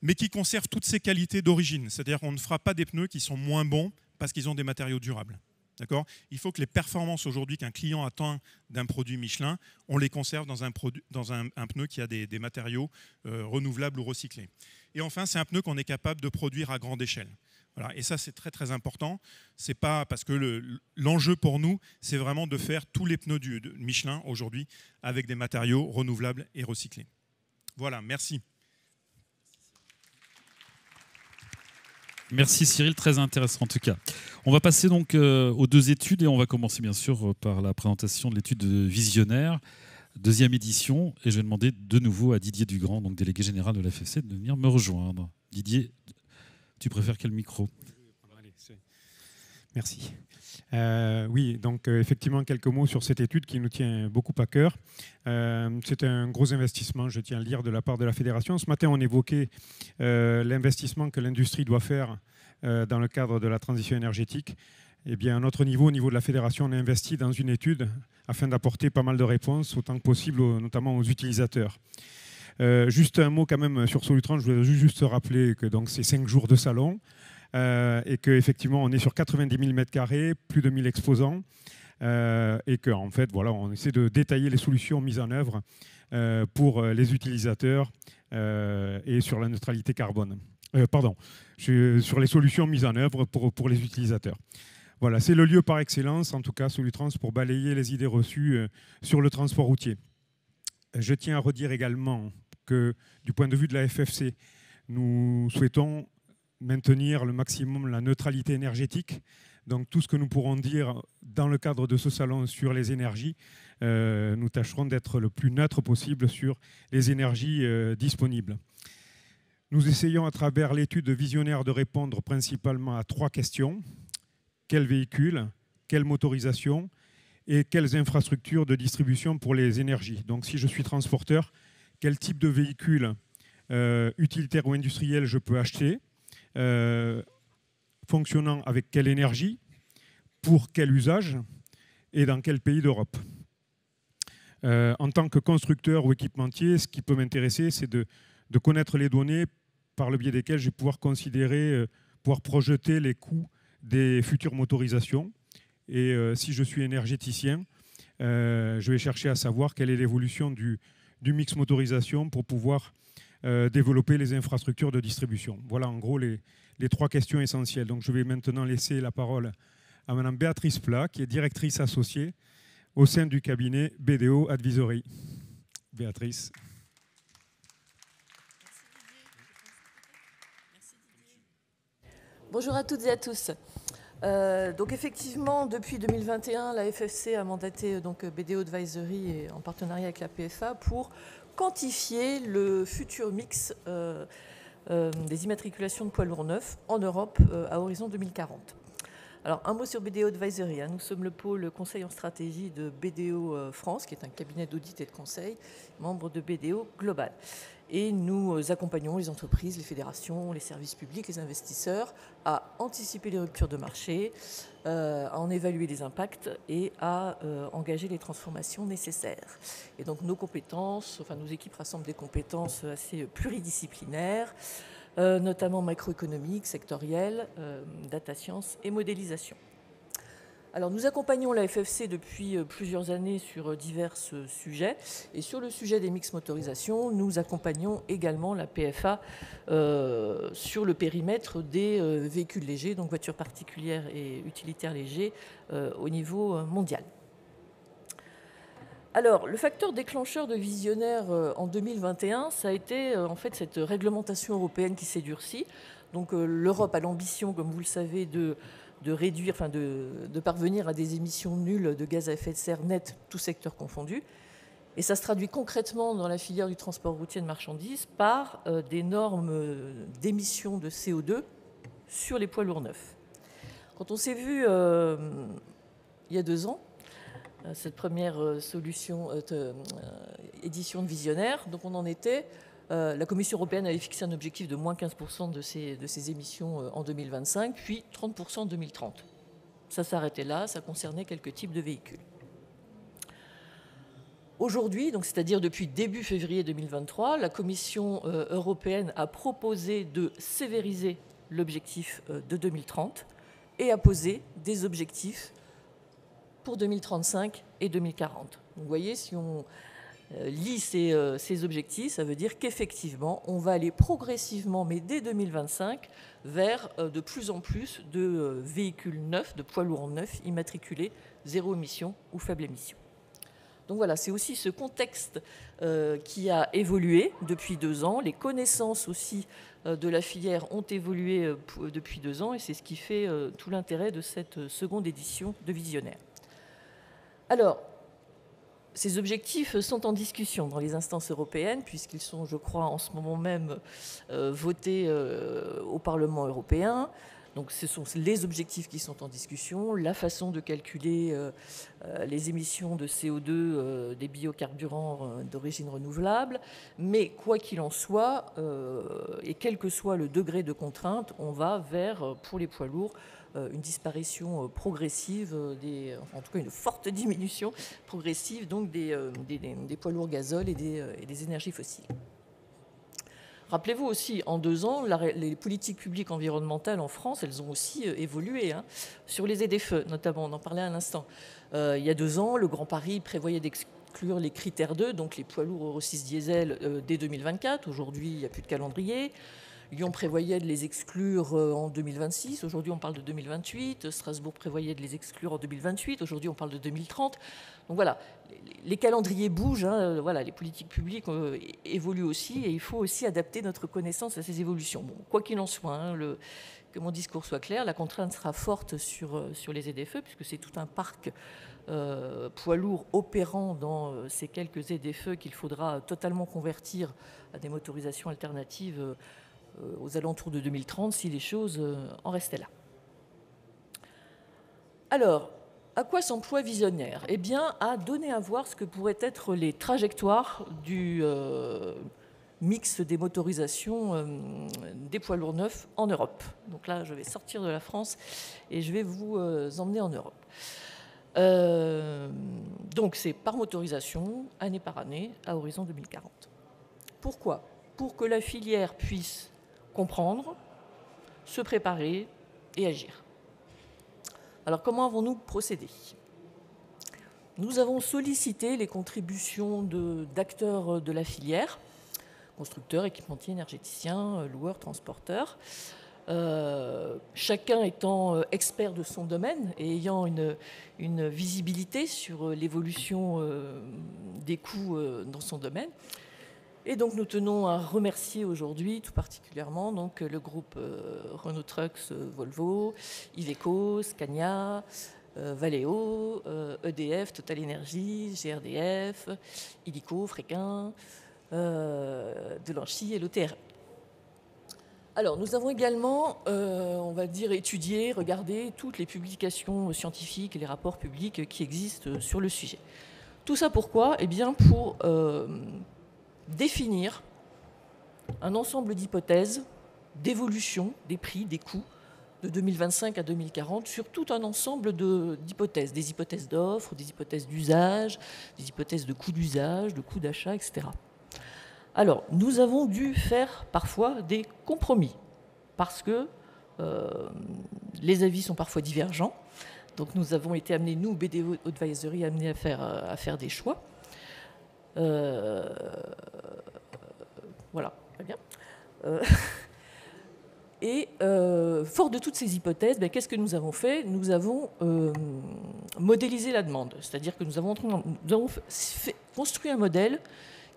mais qui conserve toutes ses qualités d'origine. C'est-à-dire qu'on ne fera pas des pneus qui sont moins bons parce qu'ils ont des matériaux durables. Il faut que les performances aujourd'hui qu'un client attend d'un produit Michelin, on les conserve dans un pneu qui a des matériaux renouvelables ou recyclés. Et enfin, c'est un pneu qu'on est capable de produire à grande échelle. Voilà. Et ça, c'est très très important. C'est pas parce que l'enjeu pour nous, c'est vraiment de faire tous les pneus de Michelin aujourd'hui avec des matériaux renouvelables et recyclés. Voilà, merci. Merci Cyril, très intéressant en tout cas. On va passer donc aux deux études et on va commencer bien sûr par la présentation de l'étude Visionnaire, deuxième édition. Et je vais demander de nouveau à Didier Dugrand, donc délégué général de la FFC, de venir me rejoindre. Didier, tu préfères quel micro ? Merci. Oui, donc effectivement, quelques mots sur cette étude qui nous tient beaucoup à cœur. C'est un gros investissement, je tiens à le dire, de la part de la Fédération. Ce matin, on évoquait l'investissement que l'industrie doit faire dans le cadre de la transition énergétique. Eh bien, à notre niveau, au niveau de la Fédération, on a investi dans une étude afin d'apporter pas mal de réponses, autant que possible, notamment aux utilisateurs. Juste un mot quand même sur Solutrans, je voulais juste rappeler que c'est 5 jours de salon. Et qu'effectivement, on est sur 90 000 m², plus de 1000 exposants, et qu'en fait, voilà, on essaie de détailler les solutions mises en œuvre pour les utilisateurs et sur la neutralité carbone. Sur les solutions mises en œuvre pour les utilisateurs. Voilà, c'est le lieu par excellence, en tout cas, Solutrans, pour balayer les idées reçues sur le transport routier. Je tiens à redire également que, du point de vue de la FFC, Nous souhaitons maintenir le maximum la neutralité énergétique. Donc tout ce que nous pourrons dire dans le cadre de ce salon sur les énergies, nous tâcherons d'être le plus neutre possible sur les énergies disponibles. Nous essayons à travers l'étude visionnaire de répondre principalement à 3 questions. Quel véhicule, quelle motorisation et quelles infrastructures de distribution pour les énergies. Donc si je suis transporteur, quel type de véhicule utilitaire ou industriel je peux acheter, fonctionnant avec quelle énergie, pour quel usage et dans quel pays d'Europe. En tant que constructeur ou équipementier, ce qui peut m'intéresser, c'est de connaître les données par le biais desquelles je vais pouvoir considérer, pouvoir projeter les coûts des futures motorisations. Et si je suis énergéticien, je vais chercher à savoir quelle est l'évolution du mix motorisation pour pouvoir développer les infrastructures de distribution. Voilà en gros les 3 questions essentielles. Donc je vais maintenant laisser la parole à Madame Béatrice Plat, qui est directrice associée au sein du cabinet BDO Advisory. Béatrice. Bonjour à toutes et à tous. Donc effectivement, depuis 2021, la FFC a mandaté donc BDO Advisory et en partenariat avec la PFA pour quantifier le futur mix des immatriculations de poids lourds neufs en Europe à horizon 2040. Alors un mot sur BDO Advisory. Nous sommes le pôle conseil en stratégie de BDO France, qui est un cabinet d'audit et de conseil, membre de BDO Global. Et nous accompagnons les entreprises, les fédérations, les services publics, les investisseurs à anticiper les ruptures de marché, à en évaluer les impacts et à engager les transformations nécessaires. Et donc nos compétences, enfin nos équipes rassemblent des compétences assez pluridisciplinaires, notamment macroéconomiques, sectorielles, data science et modélisation. Alors, nous accompagnons la FFC depuis plusieurs années sur divers sujets. Et sur le sujet des mix motorisations, nous accompagnons également la PFA sur le périmètre des véhicules légers, donc voitures particulières et utilitaires légers au niveau mondial. Alors, le facteur déclencheur de visionnaire en 2021, ça a été en fait cette réglementation européenne qui s'est durcie. Donc, l'Europe a l'ambition, comme vous le savez, de réduire, enfin de parvenir à des émissions nulles de gaz à effet de serre net, tout secteur confondu. Et ça se traduit concrètement dans la filière du transport routier de marchandises par des normes d'émissions de CO2 sur les poids lourds neufs. Quand on s'est vu il y a 2 ans, cette première édition de visionnaire, donc on en était... la Commission européenne avait fixé un objectif de moins 15% de ses émissions en 2025, puis 30% en 2030. Ça s'arrêtait là, ça concernait quelques types de véhicules. Aujourd'hui, donc c'est-à-dire depuis début février 2023, la Commission européenne a proposé de sévériser l'objectif de 2030 et a posé des objectifs pour 2035 et 2040. Vous voyez, si on lit ces objectifs, ça veut dire qu'effectivement, on va aller progressivement, mais dès 2025, vers de plus en plus de véhicules neufs, de poids lourds neufs, immatriculés, zéro émission ou faible émission. Donc voilà, c'est aussi ce contexte qui a évolué depuis 2 ans. Les connaissances aussi de la filière ont évolué depuis 2 ans et c'est ce qui fait tout l'intérêt de cette seconde édition de Visionnaire. Alors, ces objectifs sont en discussion dans les instances européennes puisqu'ils sont, je crois, en ce moment même votés au Parlement européen. Donc ce sont les objectifs qui sont en discussion, la façon de calculer les émissions de CO2 des biocarburants d'origine renouvelable. Mais quoi qu'il en soit, et quel que soit le degré de contrainte, on va vers, pour les poids lourds, une disparition progressive, en tout cas une forte diminution progressive donc des poids lourds gazole et des énergies fossiles. Rappelez-vous aussi, en 2 ans, les politiques publiques environnementales en France, elles ont aussi évolué, sur les ZFE notamment, on en parlait à l'instant. Il y a 2 ans, le Grand Paris prévoyait d'exclure les critères 2, donc les poids lourds Euro 6 diesel, dès 2024. Aujourd'hui, il n'y a plus de calendrier. Lyon prévoyait de les exclure en 2026, aujourd'hui on parle de 2028, Strasbourg prévoyait de les exclure en 2028, aujourd'hui on parle de 2030. Donc voilà, les calendriers bougent, hein, voilà, les politiques publiques évoluent aussi et il faut aussi adapter notre connaissance à ces évolutions. Bon, quoi qu'il en soit, hein, que mon discours soit clair, la contrainte sera forte sur les ZFE puisque c'est tout un parc poids lourds opérant dans ces quelques ZFE qu'il faudra totalement convertir à des motorisations alternatives aux alentours de 2030 si les choses en restaient là. Alors, à quoi s'emploie Visionnaire? Eh bien, à donner à voir ce que pourraient être les trajectoires du mix des motorisations des poids lourds neufs en Europe. Donc là, je vais sortir de la France et je vais vous emmener en Europe. Donc c'est par motorisation, année par année, à horizon 2040. Pourquoi? Pour que la filière puisse comprendre, se préparer et agir. Alors comment avons-nous procédé? Nous avons sollicité les contributions d'acteurs de la filière, constructeurs, équipementiers, énergéticiens, loueurs, transporteurs, chacun étant expert de son domaine et ayant une visibilité sur l'évolution des coûts dans son domaine. Et donc nous tenons à remercier aujourd'hui tout particulièrement donc, le groupe Renault Trucks, Volvo, Iveco, Scania, Valeo, EDF, Total Energy, GRDF, Illico, Fréquin, Delancy et l'OTR. Alors, nous avons également, on va dire, étudié, regardé toutes les publications scientifiques et les rapports publics qui existent sur le sujet. Tout ça pourquoi? Eh bien, pour définir un ensemble d'hypothèses d'évolution des prix, des coûts de 2025 à 2040 sur tout un ensemble d'hypothèses, des hypothèses d'offres, des hypothèses d'usage, des hypothèses de coûts d'usage, de coûts d'achat, etc. Alors, nous avons dû faire parfois des compromis parce que les avis sont parfois divergents. Donc, nous avons été amenés, nous, BDO Advisory, amenés à faire des choix. Voilà, très bien. Et fort de toutes ces hypothèses, qu'est-ce que nous avons fait? Nous avons modélisé la demande. C'est-à-dire que nous avons construit un modèle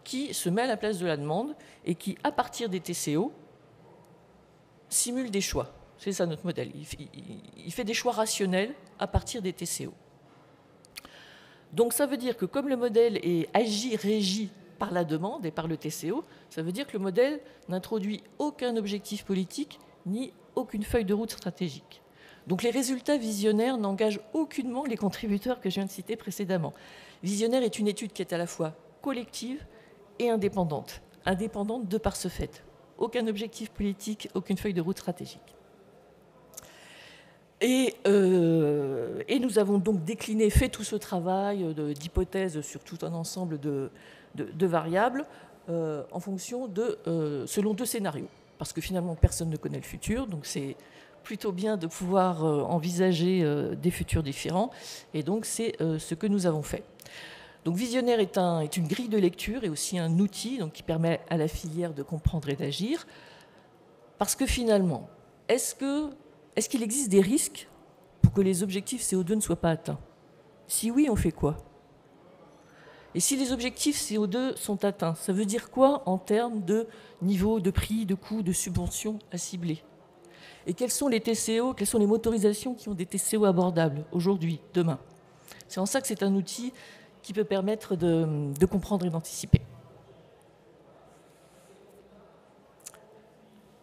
qui se met à la place de la demande et qui, à partir des TCO, simule des choix. C'est ça notre modèle. Il fait des choix rationnels à partir des TCO. Donc ça veut dire que comme le modèle est régi par la demande et par le TCO, ça veut dire que le modèle n'introduit aucun objectif politique ni aucune feuille de route stratégique. Donc les résultats visionnaires n'engagent aucunement les contributeurs que je viens de citer précédemment. Visionnaire est une étude qui est à la fois collective et indépendante. Indépendante de par ce fait. Aucun objectif politique, aucune feuille de route stratégique. Et nous avons donc décliné, fait tout ce travail d'hypothèses sur tout un ensemble de variables en fonction selon deux scénarios. Parce que finalement, personne ne connaît le futur, donc c'est plutôt bien de pouvoir envisager des futurs différents. Et donc, c'est ce que nous avons fait. Donc, Visionnaire est une grille de lecture et aussi un outil donc, qui permet à la filière de comprendre et d'agir. Parce que finalement, est-ce qu'il existe des risques pour que les objectifs CO2 ne soient pas atteints? Si oui, on fait quoi? Et si les objectifs CO2 sont atteints, ça veut dire quoi en termes de niveau, de prix, de coûts, de subventions à cibler? Et quels sont les TCO, quelles sont les motorisations qui ont des TCO abordables aujourd'hui, demain? C'est en ça que c'est un outil qui peut permettre de comprendre et d'anticiper.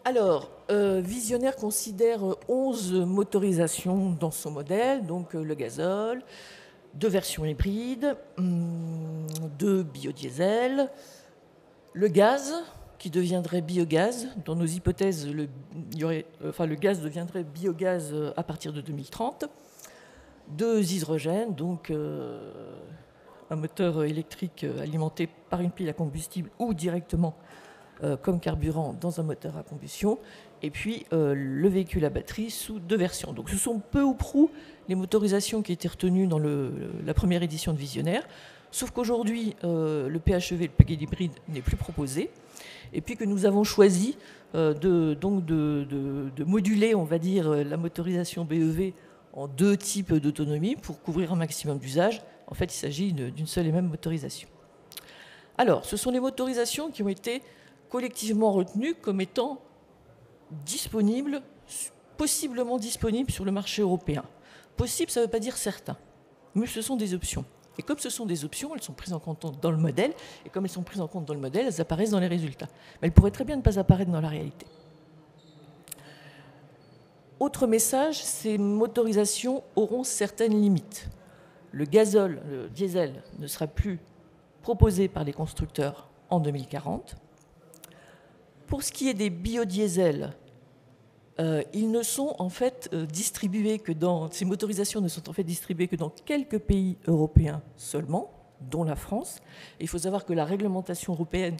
Alors, Visionnaire considère 11 motorisations dans son modèle, donc le gazole, 2 versions hybrides, 2 biodiesel, le gaz qui deviendrait biogaz. Dans nos hypothèses, le gaz deviendrait biogaz à partir de 2030, 2 hydrogènes, donc un moteur électrique alimenté par une pile à combustible ou directement comme carburant dans un moteur à combustion, et puis le véhicule à batterie sous 2 versions. Donc ce sont peu ou prou les motorisations qui étaient retenues dans la première édition de Visionnaire, sauf qu'aujourd'hui le PHEV, le plug-in hybride, n'est plus proposé, et puis que nous avons choisi de moduler, on va dire, la motorisation BEV en 2 types d'autonomie pour couvrir un maximum d'usages. En fait, il s'agit d'une seule et même motorisation. Alors, ce sont les motorisations qui ont été collectivement retenues comme étant disponibles, possiblement disponibles sur le marché européen. Possible, ça ne veut pas dire certain, mais ce sont des options. Et comme ce sont des options, elles sont prises en compte dans le modèle, et comme elles sont prises en compte dans le modèle, elles apparaissent dans les résultats. Mais elles pourraient très bien ne pas apparaître dans la réalité. Autre message, ces motorisations auront certaines limites. Le gazole, le diesel, ne sera plus proposé par les constructeurs en 2040. Pour ce qui est des biodiesels, ils ne sont en fait distribués que dans... Ces motorisations ne sont en fait distribuées que dans quelques pays européens seulement, dont la France. Et il faut savoir que la réglementation européenne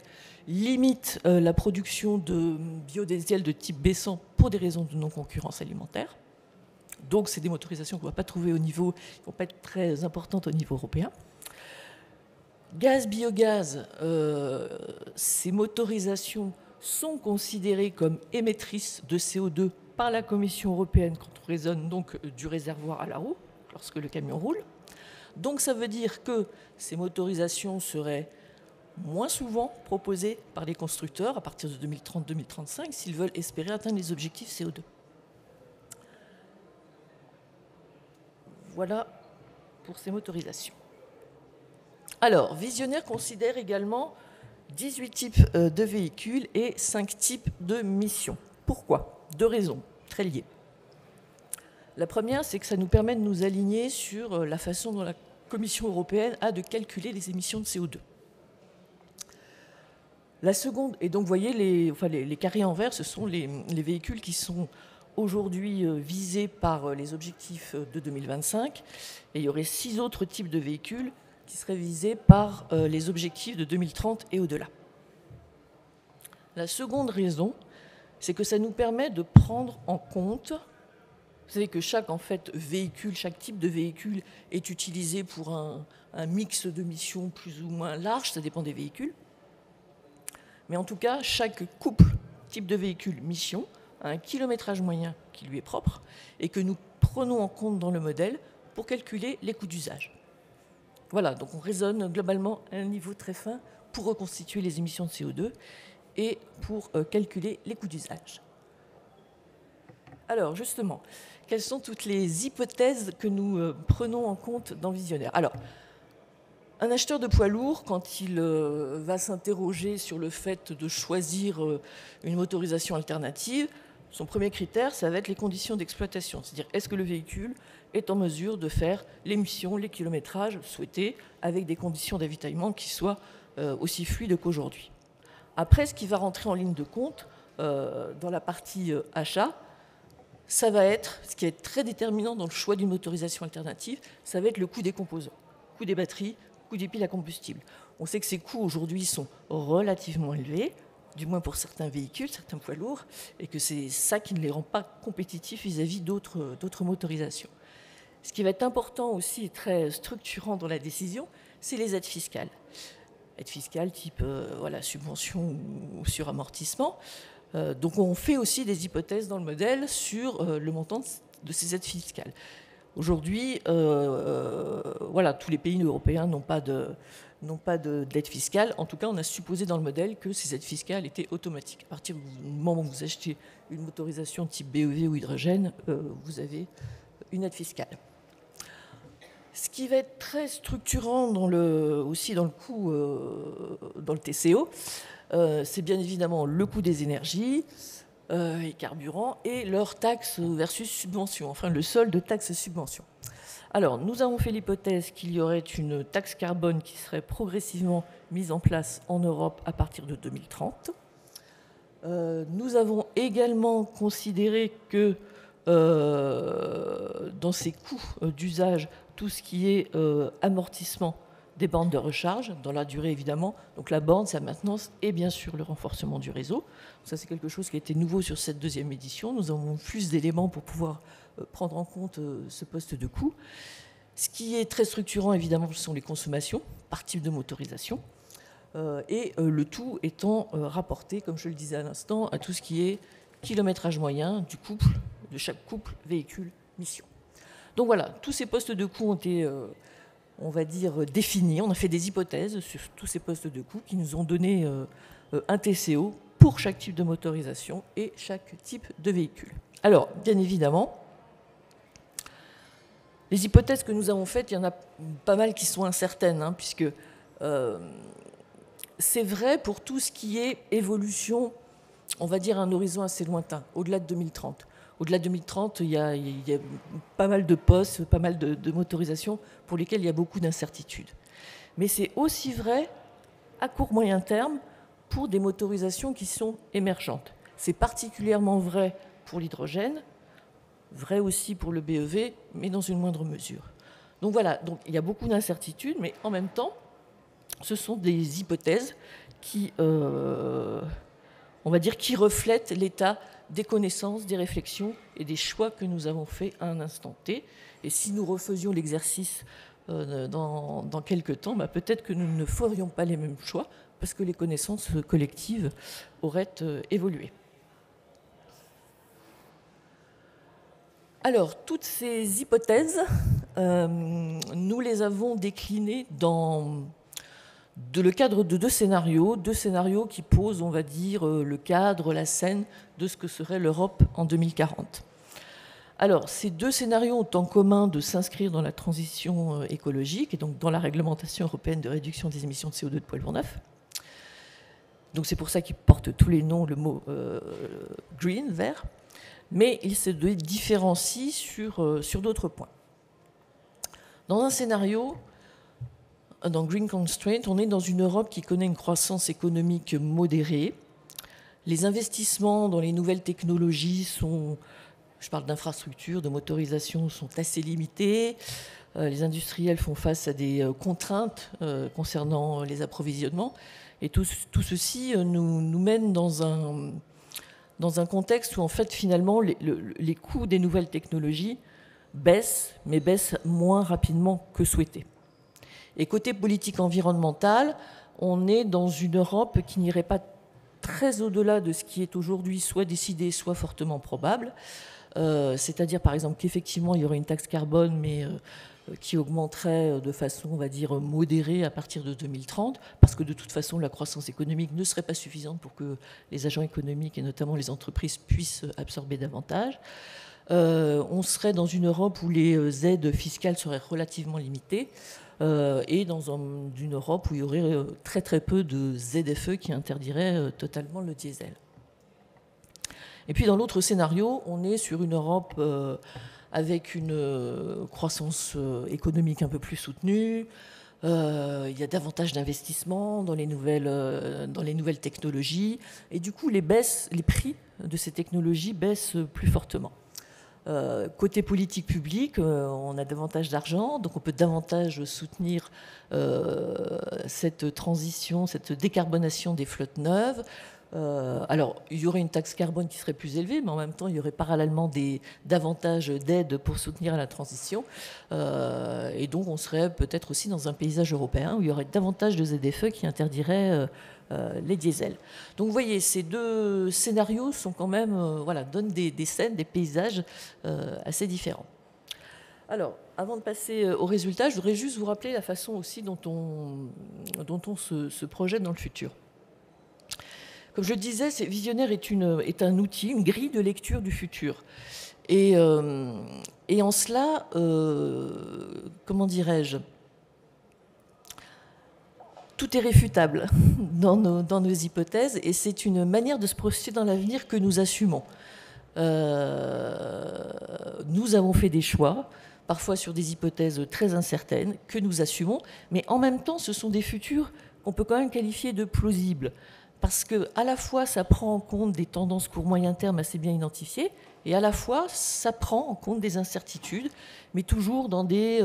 limite la production de biodiesel de type B100 pour des raisons de non-concurrence alimentaire. Donc c'est des motorisations qu'on ne va pas trouver au niveau, qui ne vont pas être très importantes au niveau européen. Gaz, biogaz, ces motorisations sont considérées comme émettrices de CO2 par la Commission européenne quand on raisonne donc du réservoir à la roue, lorsque le camion roule. Donc ça veut dire que ces motorisations seraient moins souvent proposées par les constructeurs à partir de 2030-2035 s'ils veulent espérer atteindre les objectifs CO2. Voilà pour ces motorisations. Alors, Visionnaire considère également 18 types de véhicules et 5 types de missions. Pourquoi? 2 raisons très liées. La première, c'est que ça nous permet de nous aligner sur la façon dont la Commission européenne a de calculer les émissions de CO2. La seconde, et donc vous voyez les carrés en vert, ce sont les véhicules qui sont aujourd'hui visés par les objectifs de 2025, et il y aurait 6 autres types de véhicules qui seraient visés par les objectifs de 2030 et au-delà. La seconde raison, c'est que ça nous permet de prendre en compte, vous savez que chaque véhicule, chaque type de véhicule est utilisé pour un mix de missions plus ou moins large, ça dépend des véhicules. Mais en tout cas, chaque couple, type de véhicule, mission, a un kilométrage moyen qui lui est propre et que nous prenons en compte dans le modèle pour calculer les coûts d'usage. Voilà, donc on raisonne globalement à un niveau très fin pour reconstituer les émissions de CO2 et pour calculer les coûts d'usage. Alors justement, quelles sont toutes les hypothèses que nous prenons en compte dans Visionnaire? Alors, un acheteur de poids lourd, quand il va s'interroger sur le fait de choisir une motorisation alternative, son premier critère, ça va être les conditions d'exploitation. C'est-à-dire, est-ce que le véhicule est en mesure de faire les missions, les kilométrages souhaités, avec des conditions d'avitaillement qui soient aussi fluides qu'aujourd'hui. Après, ce qui va rentrer en ligne de compte, dans la partie achat, ça va être, ce qui est très déterminant dans le choix d'une motorisation alternative, ça va être le coût des composants, coût des batteries, coût des piles à combustible. On sait que ces coûts aujourd'hui sont relativement élevés, du moins pour certains véhicules, certains poids lourds, et que c'est ça qui ne les rend pas compétitifs vis-à-vis d'autres motorisations. Ce qui va être important aussi et très structurant dans la décision, c'est les aides fiscales. Aides fiscales type subvention ou suramortissement. Donc on fait aussi des hypothèses dans le modèle sur le montant de ces aides fiscales. Aujourd'hui, tous les pays européens n'ont pas d'aide fiscale. En tout cas, on a supposé dans le modèle que ces aides fiscales étaient automatiques. À partir du moment où vous achetez une motorisation type BEV ou hydrogène, vous avez une aide fiscale. Ce qui va être très structurant aussi dans le coût, dans le TCO, c'est bien évidemment le coût des énergies et carburants et leur taxe versus subvention, enfin le solde de taxe-subvention. Alors, nous avons fait l'hypothèse qu'il y aurait une taxe carbone qui serait progressivement mise en place en Europe à partir de 2030. Nous avons également considéré que dans ces coûts d'usage, tout ce qui est amortissement des bornes de recharge, dans la durée évidemment, donc la borne, sa maintenance et bien sûr le renforcement du réseau. Ça c'est quelque chose qui a été nouveau sur cette deuxième édition. Nous avons plus d'éléments pour pouvoir prendre en compte ce poste de coût. Ce qui est très structurant évidemment, ce sont les consommations par type de motorisation. et le tout étant rapporté, comme je le disais à l'instant, à tout ce qui est kilométrage moyen du couple, de chaque couple véhicule-mission. Donc voilà, tous ces postes de coût ont été, on va dire, définis. On a fait des hypothèses sur tous ces postes de coût qui nous ont donné un TCO pour chaque type de motorisation et chaque type de véhicule. Alors, bien évidemment, les hypothèses que nous avons faites, il y en a pas mal qui sont incertaines, hein, puisque c'est vrai pour tout ce qui est évolution, on va dire à un horizon assez lointain, au-delà de 2030. Au-delà de 2030, il y a pas mal de postes, pas mal de motorisations pour lesquelles il y a beaucoup d'incertitudes. Mais c'est aussi vrai à court-moyen terme pour des motorisations qui sont émergentes. C'est particulièrement vrai pour l'hydrogène, vrai aussi pour le BEV, mais dans une moindre mesure. Donc voilà, donc il y a beaucoup d'incertitudes, mais en même temps, ce sont des hypothèses qui, on va dire, qui reflètent l'état des connaissances, des réflexions et des choix que nous avons faits à un instant T. Et si nous refaisions l'exercice dans quelques temps, peut-être que nous ne ferions pas les mêmes choix parce que les connaissances collectives auraient évolué. Alors, toutes ces hypothèses, nous les avons déclinées dans le cadre de deux scénarios qui posent, on va dire, le cadre, la scène de ce que serait l'Europe en 2040. Alors, ces deux scénarios ont en commun de s'inscrire dans la transition écologique et donc dans la réglementation européenne de réduction des émissions de CO2 de poids lourds neufs. Donc c'est pour ça qu'ils portent tous les noms, le mot green, vert, mais ils se différencient sur d'autres points. Dans un scénario, dans Green Constraint, on est dans une Europe qui connaît une croissance économique modérée. Les investissements dans les nouvelles technologies sont, je parle d'infrastructures, de motorisation, sont assez limités. Les industriels font face à des contraintes concernant les approvisionnements. Et tout ceci nous mène dans un contexte où, en fait, finalement, les coûts des nouvelles technologies baissent, mais baissent moins rapidement que souhaité. Et côté politique environnementale, on est dans une Europe qui n'irait pas très au-delà de ce qui est aujourd'hui soit décidé, soit fortement probable. C'est-à-dire, par exemple, qu'effectivement, il y aurait une taxe carbone, mais qui augmenterait de façon, on va dire, modérée à partir de 2030, parce que de toute façon, la croissance économique ne serait pas suffisante pour que les agents économiques, et notamment les entreprises, puissent absorber davantage. On serait dans une Europe où les aides fiscales seraient relativement limitées, et dans une Europe où il y aurait très très peu de ZFE qui interdiraient totalement le diesel. Et puis dans l'autre scénario, on est sur une Europe avec une croissance économique un peu plus soutenue. Il y a davantage d'investissements dans les nouvelles technologies. Et du coup, les prix de ces technologies baissent plus fortement. Côté politique publique, on a davantage d'argent, donc on peut davantage soutenir cette transition, cette décarbonation des flottes neuves. Alors, il y aurait une taxe carbone qui serait plus élevée, mais en même temps, il y aurait parallèlement davantage d'aides pour soutenir la transition. Et donc, on serait peut-être aussi dans un paysage européen où il y aurait davantage de ZFE qui interdiraient les diesels. Donc, vous voyez, ces deux scénarios sont quand même, donnent des scènes, des paysages assez différents. Alors, avant de passer aux résultats, je voudrais juste vous rappeler la façon aussi dont on se projette dans le futur. Comme je le disais, Visionnaire est un outil, une grille de lecture du futur. Et en cela, comment dirais-je, tout est réfutable dans nos hypothèses, et c'est une manière de se projeter dans l'avenir que nous assumons. Nous avons fait des choix, parfois sur des hypothèses très incertaines, que nous assumons, mais en même temps, ce sont des futurs qu'on peut quand même qualifier de plausibles. Parce qu'à la fois, ça prend en compte des tendances court-moyen terme assez bien identifiées, et à la fois, ça prend en compte des incertitudes, mais toujours dans des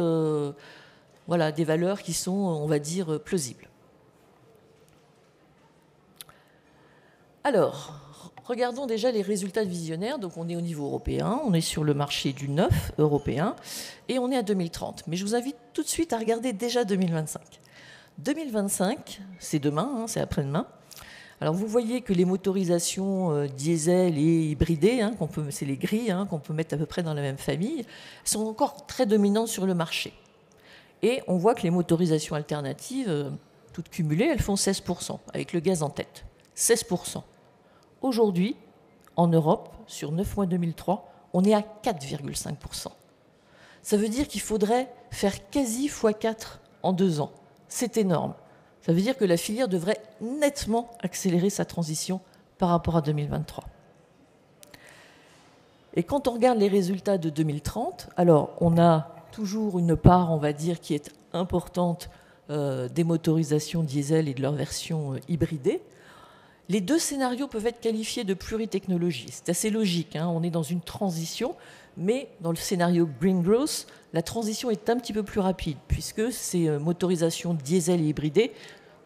valeurs qui sont, on va dire, plausibles. Alors, regardons déjà les résultats de Visionnaire. Donc, on est au niveau européen, on est sur le marché du neuf européen, et on est à 2030. Mais je vous invite tout de suite à regarder déjà 2025. 2025, c'est demain, hein, c'est après-demain. Alors vous voyez que les motorisations diesel et hybridées, hein, c'est les grilles hein, qu'on peut mettre à peu près dans la même famille, sont encore très dominantes sur le marché. Et on voit que les motorisations alternatives, toutes cumulées, elles font 16%, avec le gaz en tête. 16%. Aujourd'hui, en Europe, sur 9 mois 2003, on est à 4,5%. Ça veut dire qu'il faudrait faire quasi x4 en 2 ans. C'est énorme. Ça veut dire que la filière devrait nettement accélérer sa transition par rapport à 2023. Et quand on regarde les résultats de 2030, alors on a toujours une part, on va dire, qui est importante des motorisations diesel et de leur version hybridée. Les deux scénarios peuvent être qualifiés de pluritechnologie. C'est assez logique, hein, on est dans une transition, mais dans le scénario Green Growth, la transition est un petit peu plus rapide, puisque ces motorisations diesel et hybridées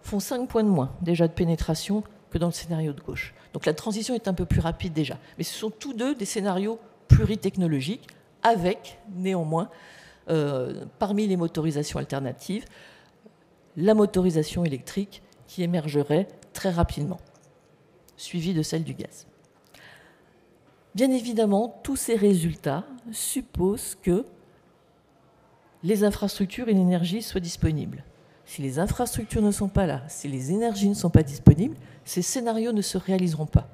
font 5 points de moins déjà de pénétration que dans le scénario de gauche. Donc la transition est un peu plus rapide déjà. Mais ce sont tous deux des scénarios pluritechnologiques, avec néanmoins, parmi les motorisations alternatives, la motorisation électrique qui émergerait très rapidement, suivie de celle du gaz. Bien évidemment, tous ces résultats supposent que les infrastructures et l'énergie soient disponibles. Si les infrastructures ne sont pas là, si les énergies ne sont pas disponibles, ces scénarios ne se réaliseront pas.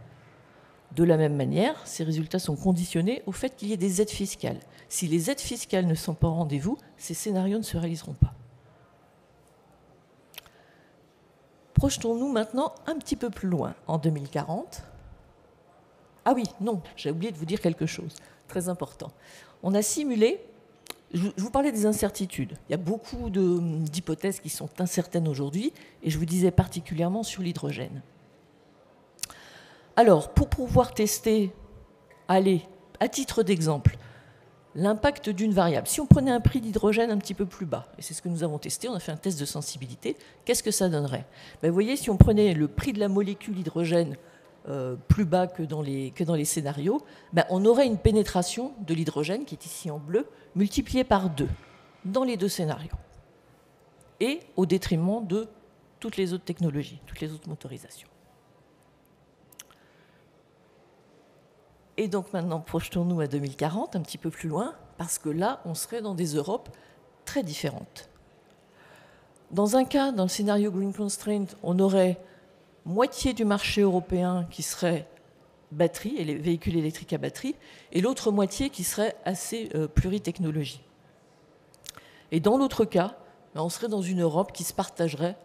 De la même manière, ces résultats sont conditionnés au fait qu'il y ait des aides fiscales. Si les aides fiscales ne sont pas au rendez-vous, ces scénarios ne se réaliseront pas. Projetons-nous maintenant un petit peu plus loin, en 2040. Ah oui, non, j'ai oublié de vous dire quelque chose, très important. On a simulé, je vous parlais des incertitudes. Il y a beaucoup d'hypothèses qui sont incertaines aujourd'hui, et je vous disais particulièrement sur l'hydrogène. Alors, pour pouvoir tester, allez, à titre d'exemple, l'impact d'une variable. Si on prenait un prix d'hydrogène un petit peu plus bas, et c'est ce que nous avons testé, on a fait un test de sensibilité, qu'est-ce que ça donnerait? Ben, vous voyez, si on prenait le prix de la molécule hydrogène plus bas que dans les scénarios, ben, on aurait une pénétration de l'hydrogène, qui est ici en bleu, multipliée par 2 dans les deux scénarios, et au détriment de toutes les autres technologies, toutes les autres motorisations. Et donc maintenant, projetons-nous à 2040, un petit peu plus loin, parce que là, on serait dans des Europes très différentes. Dans un cas, dans le scénario Green Constraint, on aurait moitié du marché européen qui serait batterie, et les véhicules électriques à batterie, et l'autre moitié qui serait assez pluritechnologie. Et dans l'autre cas, on serait dans une Europe qui se partagerait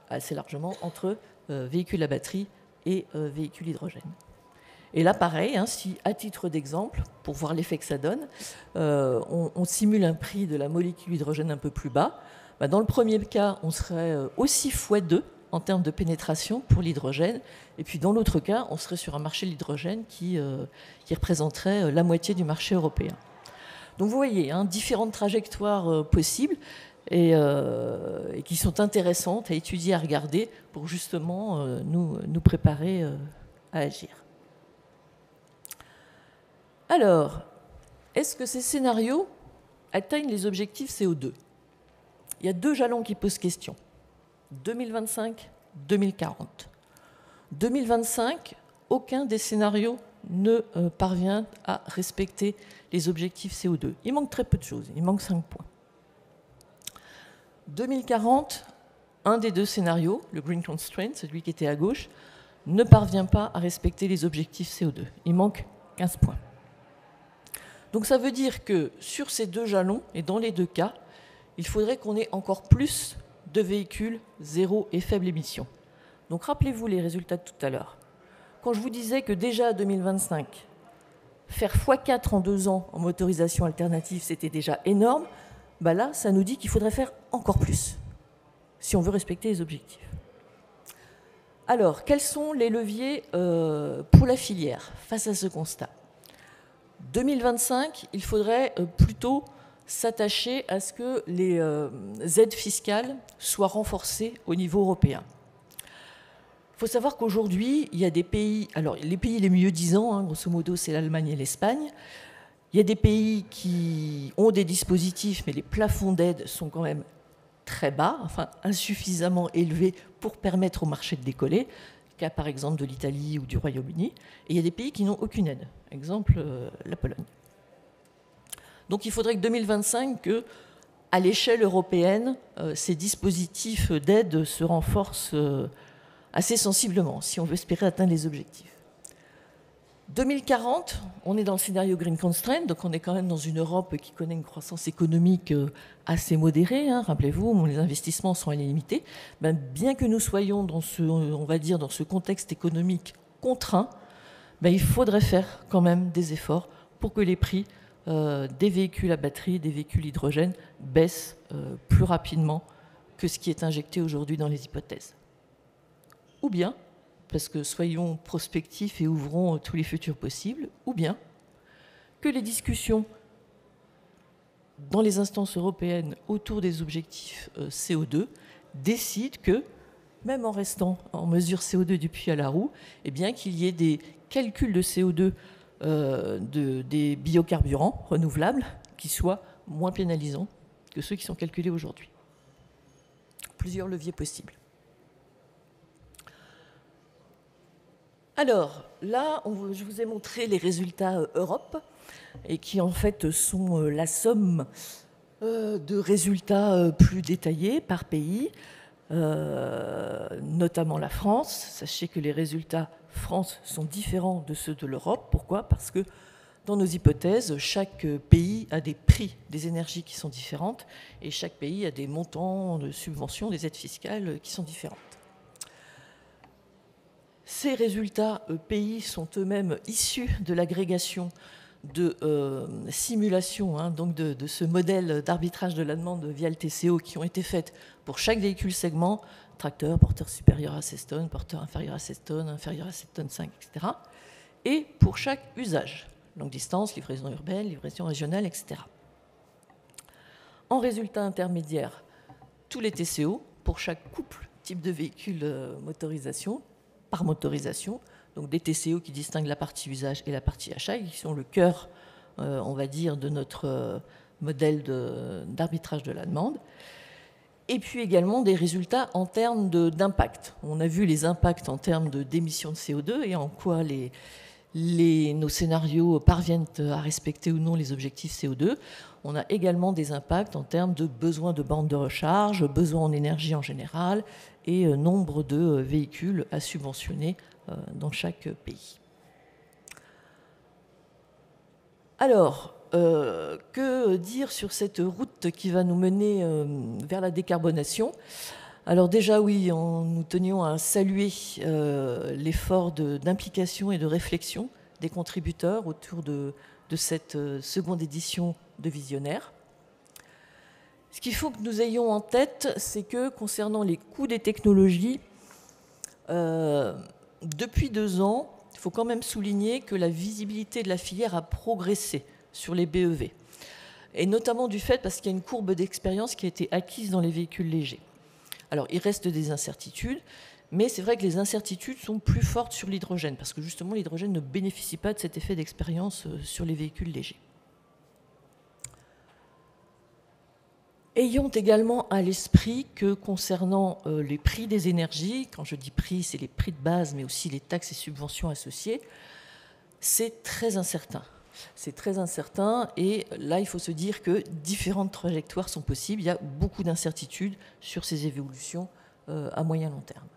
assez largement entre véhicules à batterie et véhicules hydrogène. Et là, pareil, hein, si à titre d'exemple, pour voir l'effet que ça donne, on simule un prix de la molécule hydrogène un peu plus bas, bah, dans le premier cas, on serait aussi x2 en termes de pénétration pour l'hydrogène, et puis dans l'autre cas, on serait sur un marché de l'hydrogène qui représenterait la moitié du marché européen. Donc vous voyez, hein, différentes trajectoires possibles et qui sont intéressantes à étudier, à regarder pour justement nous préparer à agir. Alors, est-ce que ces scénarios atteignent les objectifs CO2? Il y a 2 jalons qui posent question. 2025, 2040. 2025, aucun des scénarios ne parvient à respecter les objectifs CO2. Il manque très peu de choses, il manque 5 points. 2040, un des 2 scénarios, le Green Constraint, celui qui était à gauche, ne parvient pas à respecter les objectifs CO2. Il manque 15 points. Donc ça veut dire que sur ces 2 jalons, et dans les 2 cas, il faudrait qu'on ait encore plus de véhicules zéro et faible émission. Donc rappelez-vous les résultats de tout à l'heure. Quand je vous disais que déjà à 2025, faire x4 en 2 ans en motorisation alternative, c'était déjà énorme, bah là, ça nous dit qu'il faudrait faire encore plus, si on veut respecter les objectifs. Alors, quels sont les leviers pour la filière face à ce constat ? 2025, il faudrait plutôt s'attacher à ce que les aides fiscales soient renforcées au niveau européen. Il faut savoir qu'aujourd'hui, il y a des pays, alors les pays les mieux disants, hein, grosso modo, c'est l'Allemagne et l'Espagne. Il y a des pays qui ont des dispositifs, mais les plafonds d'aide sont quand même très bas, enfin insuffisamment élevé pour permettre au marché de décoller, cas par exemple de l'Italie ou du Royaume-Uni. Et il y a des pays qui n'ont aucune aide, exemple la Pologne. Donc il faudrait que 2025, à l'échelle européenne, ces dispositifs d'aide se renforcent assez sensiblement si on veut espérer atteindre les objectifs. 2040, on est dans le scénario Green Constraint, donc on est quand même dans une Europe qui connaît une croissance économique assez modérée. Hein, rappelez-vous, les investissements sont illimités. Bien que nous soyons dans ce, on va dire, dans ce contexte économique contraint, il faudrait faire quand même des efforts pour que les prix des véhicules à batterie, des véhicules hydrogène baissent plus rapidement que ce qui est injecté aujourd'hui dans les hypothèses. Ou bien, parce que soyons prospectifs et ouvrons tous les futurs possibles, ou bien que les discussions dans les instances européennes autour des objectifs CO2 décident que, même en restant en mesure CO2 du puits à la roue, eh bien qu'il y ait des calculs de CO2 des biocarburants renouvelables qui soient moins pénalisants que ceux qui sont calculés aujourd'hui. Plusieurs leviers possibles. Alors, là, je vous ai montré les résultats Europe, et qui en fait sont la somme de résultats plus détaillés par pays, notamment la France. Sachez que les résultats France sont différents de ceux de l'Europe. Pourquoi ? Parce que dans nos hypothèses, chaque pays a des prix des énergies qui sont différentes, et chaque pays a des montants de subventions, des aides fiscales qui sont différentes. Ces résultats pays sont eux-mêmes issus de l'agrégation de simulations, donc de ce modèle d'arbitrage de la demande via le TCO qui ont été faites pour chaque véhicule segment, tracteur, porteur supérieur à 16 tonnes, porteur inférieur à 16 tonnes, inférieur à 7 tonnes 5, etc. Et pour chaque usage, longue distance, livraison urbaine, livraison régionale, etc. En résultat intermédiaire, tous les TCO pour chaque couple type de véhicule motorisation, par motorisation, donc des TCO qui distinguent la partie usage et la partie achat, qui sont le cœur, on va dire, de notre modèle d'arbitrage de la demande. Et puis également des résultats en termes d'impact. On a vu les impacts en termes d'émissions de CO2 et en quoi nos scénarios parviennent à respecter ou non les objectifs CO2. On a également des impacts en termes de besoin de bornes de recharge, besoin en énergie en général et nombre de véhicules à subventionner dans chaque pays. Alors, que dire sur cette route qui va nous mener vers la décarbonation ? Alors déjà, oui, nous tenions à saluer l'effort d'implication et de réflexion des contributeurs autour de cette seconde édition de Visionnaire. Ce qu'il faut que nous ayons en tête, c'est que concernant les coûts des technologies, depuis 2 ans, il faut quand même souligner que la visibilité de la filière a progressé sur les BEV. Et notamment du fait parce qu'il y a une courbe d'expérience qui a été acquise dans les véhicules légers. Alors, il reste des incertitudes, mais c'est vrai que les incertitudes sont plus fortes sur l'hydrogène, parce que justement, l'hydrogène ne bénéficie pas de cet effet d'expérience sur les véhicules légers. Ayons également à l'esprit que concernant les prix des énergies, quand je dis prix, c'est les prix de base, mais aussi les taxes et subventions associées, c'est très incertain. C'est très incertain et là, il faut se dire que différentes trajectoires sont possibles. Il y a beaucoup d'incertitudes sur ces évolutions à moyen long terme.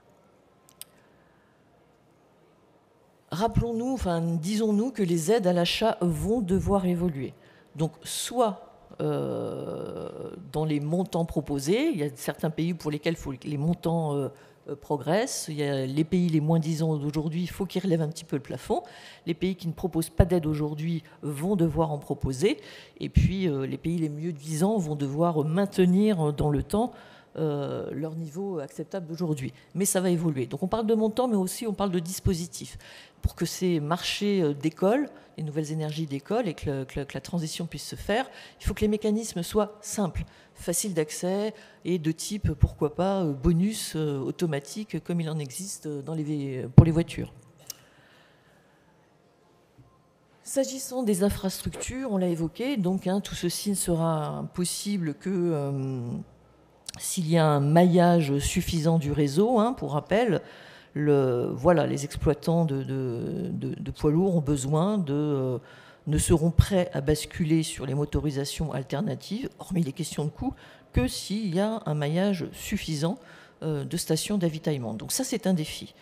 Rappelons-nous, disons-nous que les aides à l'achat vont devoir évoluer. Donc, soit dans les montants proposés, il y a certains pays pour lesquels les montants progressent. Il y a les pays les moins disants d'aujourd'hui, il faut qu'ils relèvent un petit peu le plafond. Les pays qui ne proposent pas d'aide aujourd'hui vont devoir en proposer. Et puis les pays les mieux disants vont devoir maintenir dans le temps leur niveau acceptable d'aujourd'hui. Mais ça va évoluer. Donc on parle de montant, mais aussi on parle de dispositifs. Pour que ces marchés décollent, les nouvelles énergies décollent et que la transition puisse se faire, il faut que les mécanismes soient simples, faciles d'accès et de type, pourquoi pas, bonus automatique comme il en existe pour les voitures. S'agissant des infrastructures, on l'a évoqué, donc tout ceci ne sera possible que s'il y a un maillage suffisant du réseau. Pour rappel, les exploitants de poids lourds ont besoin ne seront prêts à basculer sur les motorisations alternatives, hormis les questions de coût, que s'il y a un maillage suffisant de stations d'avitaillement. Donc ça, c'est un défi.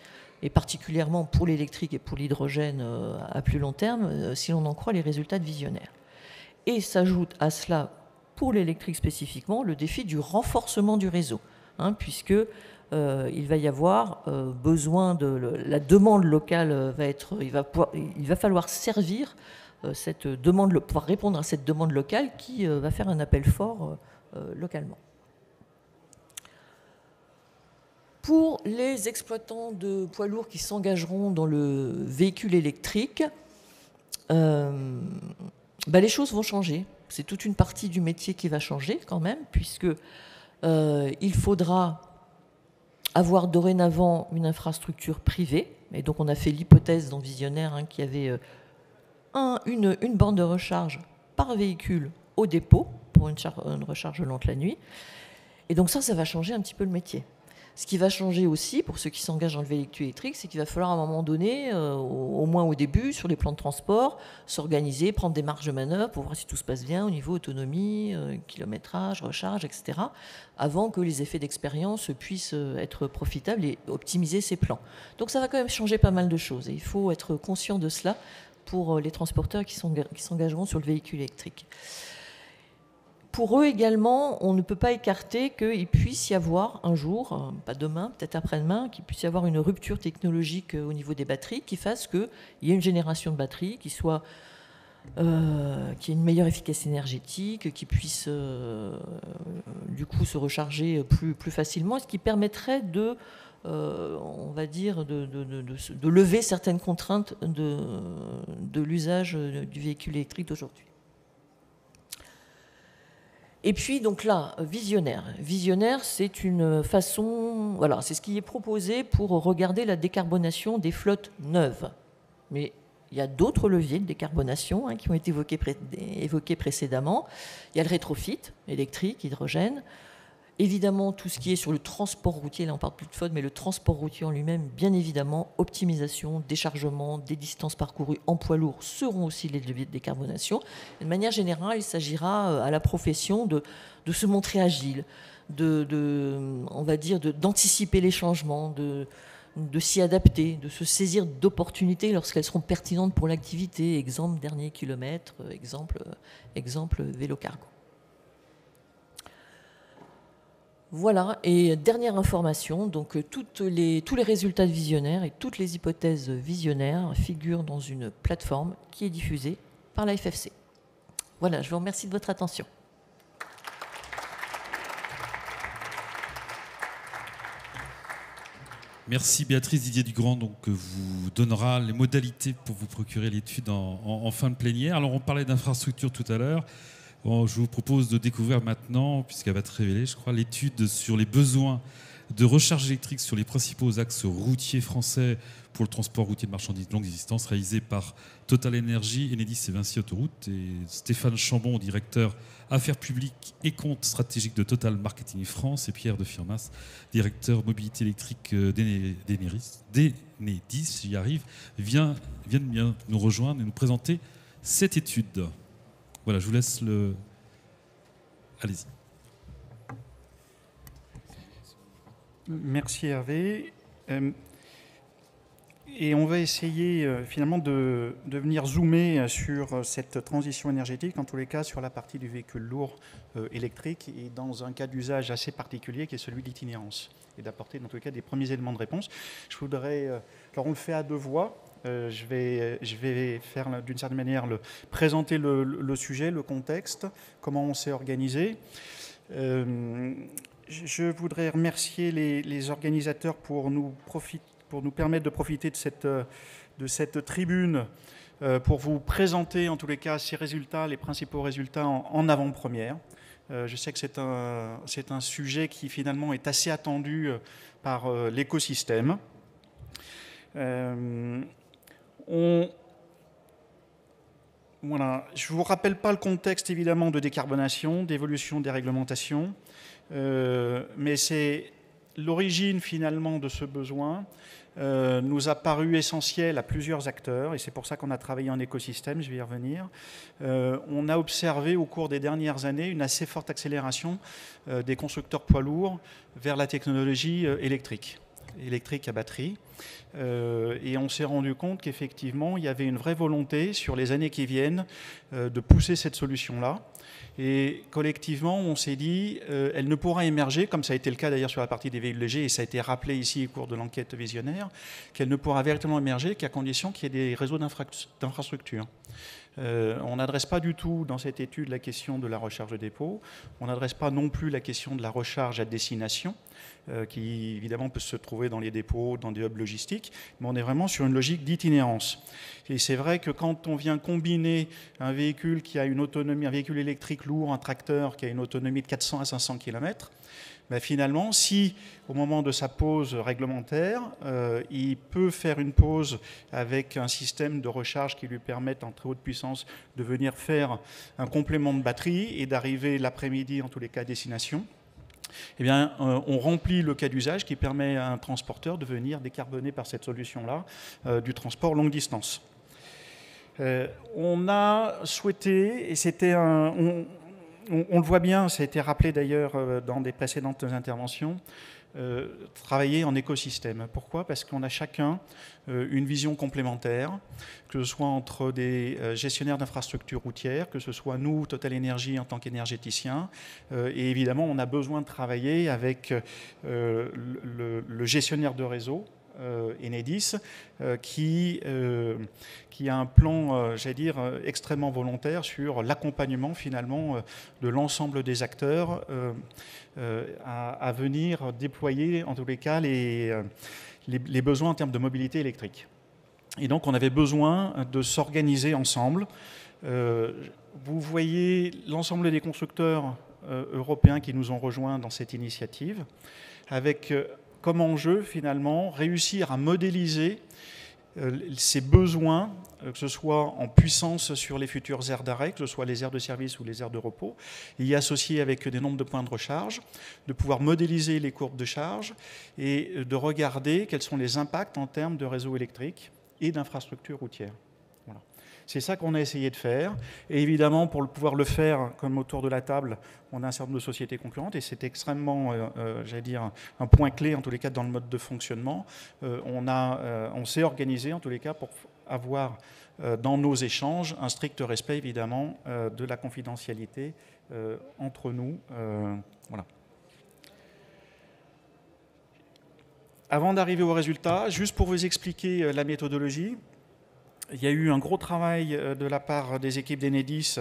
Et particulièrement pour l'électrique et pour l'hydrogène à plus long terme, si l'on en croit les résultats de Visionnaire. Et s'ajoute à cela, pour l'électrique spécifiquement, le défi du renforcement du réseau, puisque il va y avoir besoin de... La demande locale il va falloir servir cette demande, pouvoir répondre à cette demande locale qui va faire un appel fort localement. Pour les exploitants de poids lourds qui s'engageront dans le véhicule électrique, les choses vont changer. C'est toute une partie du métier qui va changer quand même, puisque il faudra avoir dorénavant une infrastructure privée. Et donc on a fait l'hypothèse dans Visionnaire qu'il y avait une borne de recharge par véhicule au dépôt pour une recharge lente la nuit. Et donc ça va changer un petit peu le métier. Ce qui va changer aussi, pour ceux qui s'engagent dans le véhicule électrique, c'est qu'il va falloir à un moment donné, au moins au début, sur les plans de transport, s'organiser, prendre des marges de manœuvre pour voir si tout se passe bien au niveau autonomie, kilométrage, recharge, etc., avant que les effets d'expérience puissent être profitables et optimiser ces plans. Donc ça va quand même changer pas mal de choses et il faut être conscient de cela pour les transporteurs qui s'engageront sur le véhicule électrique. Pour eux également, on ne peut pas écarter qu'il puisse y avoir un jour, pas demain, peut-être après-demain, qu'il puisse y avoir une rupture technologique au niveau des batteries qui fasse qu'il y ait une génération de batteries qui ait une meilleure efficacité énergétique, qui puisse du coup se recharger plus facilement, ce qui permettrait on va dire, de lever certaines contraintes de l'usage du véhicule électrique d'aujourd'hui. Et puis, donc là, Visionnaire. Visionnaire, c'est une façon... Voilà, c'est ce qui est proposé pour regarder la décarbonation des flottes neuves. Mais il y a d'autres leviers de décarbonation qui ont été évoqués précédemment. Il y a le rétrofit, électrique, hydrogène. Évidemment, tout ce qui est sur le transport routier, là on parle plus de flotte, mais le transport routier en lui-même, bien évidemment, optimisation, déchargement, des distances parcourues en poids lourd seront aussi les leviers de décarbonation. Et de manière générale, il s'agira à la profession de se montrer agile, on va dire, d'anticiper les changements, de s'y adapter, de se saisir d'opportunités lorsqu'elles seront pertinentes pour l'activité. Exemple, dernier kilomètre, exemple vélo cargo. Voilà, et dernière information, donc tous les résultats de Visionnaire et toutes les hypothèses Visionnaire figurent dans une plateforme qui est diffusée par la FFC. Voilà, je vous remercie de votre attention. Merci Béatrice. Didier Dugrand vous donnera les modalités pour vous procurer l'étude en fin de plénière. Alors on parlait d'infrastructure tout à l'heure. Bon, je vous propose de découvrir maintenant, puisqu'elle va être révélée, je crois, l'étude sur les besoins de recharge électrique sur les principaux axes routiers français pour le transport routier de marchandises de longue distance, réalisée par Total Energy, Enedis et Vinci Autoroute. Et Stéphane Chambon, directeur Affaires publiques et comptes stratégiques de Total Marketing France, et Pierre de Firmas, directeur mobilité électrique d'Enedis, j'y arrive, viennent bien nous rejoindre et nous présenter cette étude. Voilà, je vous laisse le... Allez-y. Merci Hervé. Et on va essayer finalement de venir zoomer sur cette transition énergétique, en tous les cas sur la partie du véhicule lourd électrique et dans un cas d'usage assez particulier qui est celui de l'itinérance et d'apporter dans tous les cas des premiers éléments de réponse. Je voudrais... alors on le fait à deux voix. Je vais faire d'une certaine manière présenter le sujet, le contexte, comment on s'est organisé. Je voudrais remercier les organisateurs pour nous permettre de profiter de cette tribune pour vous présenter en tous les cas ces résultats, les principaux résultats en avant-première. Je sais que c'est un sujet qui finalement est assez attendu par l'écosystème. Voilà. Je ne vous rappelle pas le contexte évidemment de décarbonation, d'évolution des réglementations. mais c'est l'origine finalement de ce besoin nous a paru essentiel à plusieurs acteurs, et c'est pour ça qu'on a travaillé en écosystème, je vais y revenir. On a observé au cours des dernières années une assez forte accélération des constructeurs poids lourds vers la technologie électrique à batterie. Et on s'est rendu compte qu'effectivement, il y avait une vraie volonté sur les années qui viennent de pousser cette solution-là. Et collectivement, on s'est dit, elle ne pourra émerger, comme ça a été le cas d'ailleurs sur la partie des véhicules légers, et ça a été rappelé ici au cours de l'enquête visionnaire, qu'elle ne pourra véritablement émerger qu'à condition qu'il y ait des réseaux d'infrastructures. On n'adresse pas du tout dans cette étude la question de la recharge de dépôt, on n'adresse pas non plus la question de la recharge à destination, qui évidemment peut se trouver dans les dépôts, dans des hubs logistiques, mais on est vraiment sur une logique d'itinérance. Et c'est vrai que quand on vient combiner un véhicule qui a une autonomie, un véhicule électrique lourd, un tracteur qui a une autonomie de 400 à 500 km, ben finalement, si au moment de sa pause réglementaire, il peut faire une pause avec un système de recharge qui lui permette en très haute puissance de venir faire un complément de batterie et d'arriver l'après-midi, en tous les cas, à destination, eh bien, on remplit le cas d'usage qui permet à un transporteur de venir décarboner par cette solution-là du transport longue distance. On a souhaité, et c'était on le voit bien, ça a été rappelé d'ailleurs dans des précédentes interventions, travailler en écosystème. Pourquoi? Parce qu'on a chacun une vision complémentaire, que ce soit entre des gestionnaires d'infrastructures routières, que ce soit nous, Total Energy, en tant qu'énergéticiens, et évidemment, on a besoin de travailler avec le gestionnaire de réseau, Enedis, qui a un plan, j'allais dire, extrêmement volontaire sur l'accompagnement finalement de l'ensemble des acteurs à venir déployer en tous les cas les besoins en termes de mobilité électrique. Et donc on avait besoin de s'organiser ensemble. Vous voyez l'ensemble des constructeurs européens qui nous ont rejoints dans cette initiative, avec comme enjeu, finalement, réussir à modéliser ces besoins, que ce soit en puissance sur les futures aires d'arrêt, que ce soit les aires de service ou les aires de repos, et y associer avec des nombres de points de recharge, de pouvoir modéliser les courbes de charge et de regarder quels sont les impacts en termes de réseau électrique et d'infrastructures routières. Voilà. C'est ça qu'on a essayé de faire. Et évidemment, pour pouvoir le faire, comme autour de la table, on a un certain nombre de sociétés concurrentes et c'est extrêmement, j'allais dire, un point clé en tous les cas dans le mode de fonctionnement. On s'est organisé en tous les cas pour avoir dans nos échanges un strict respect évidemment de la confidentialité entre nous. Voilà. Avant d'arriver au résultat, juste pour vous expliquer la méthodologie, il y a eu un gros travail de la part des équipes d'Enedis,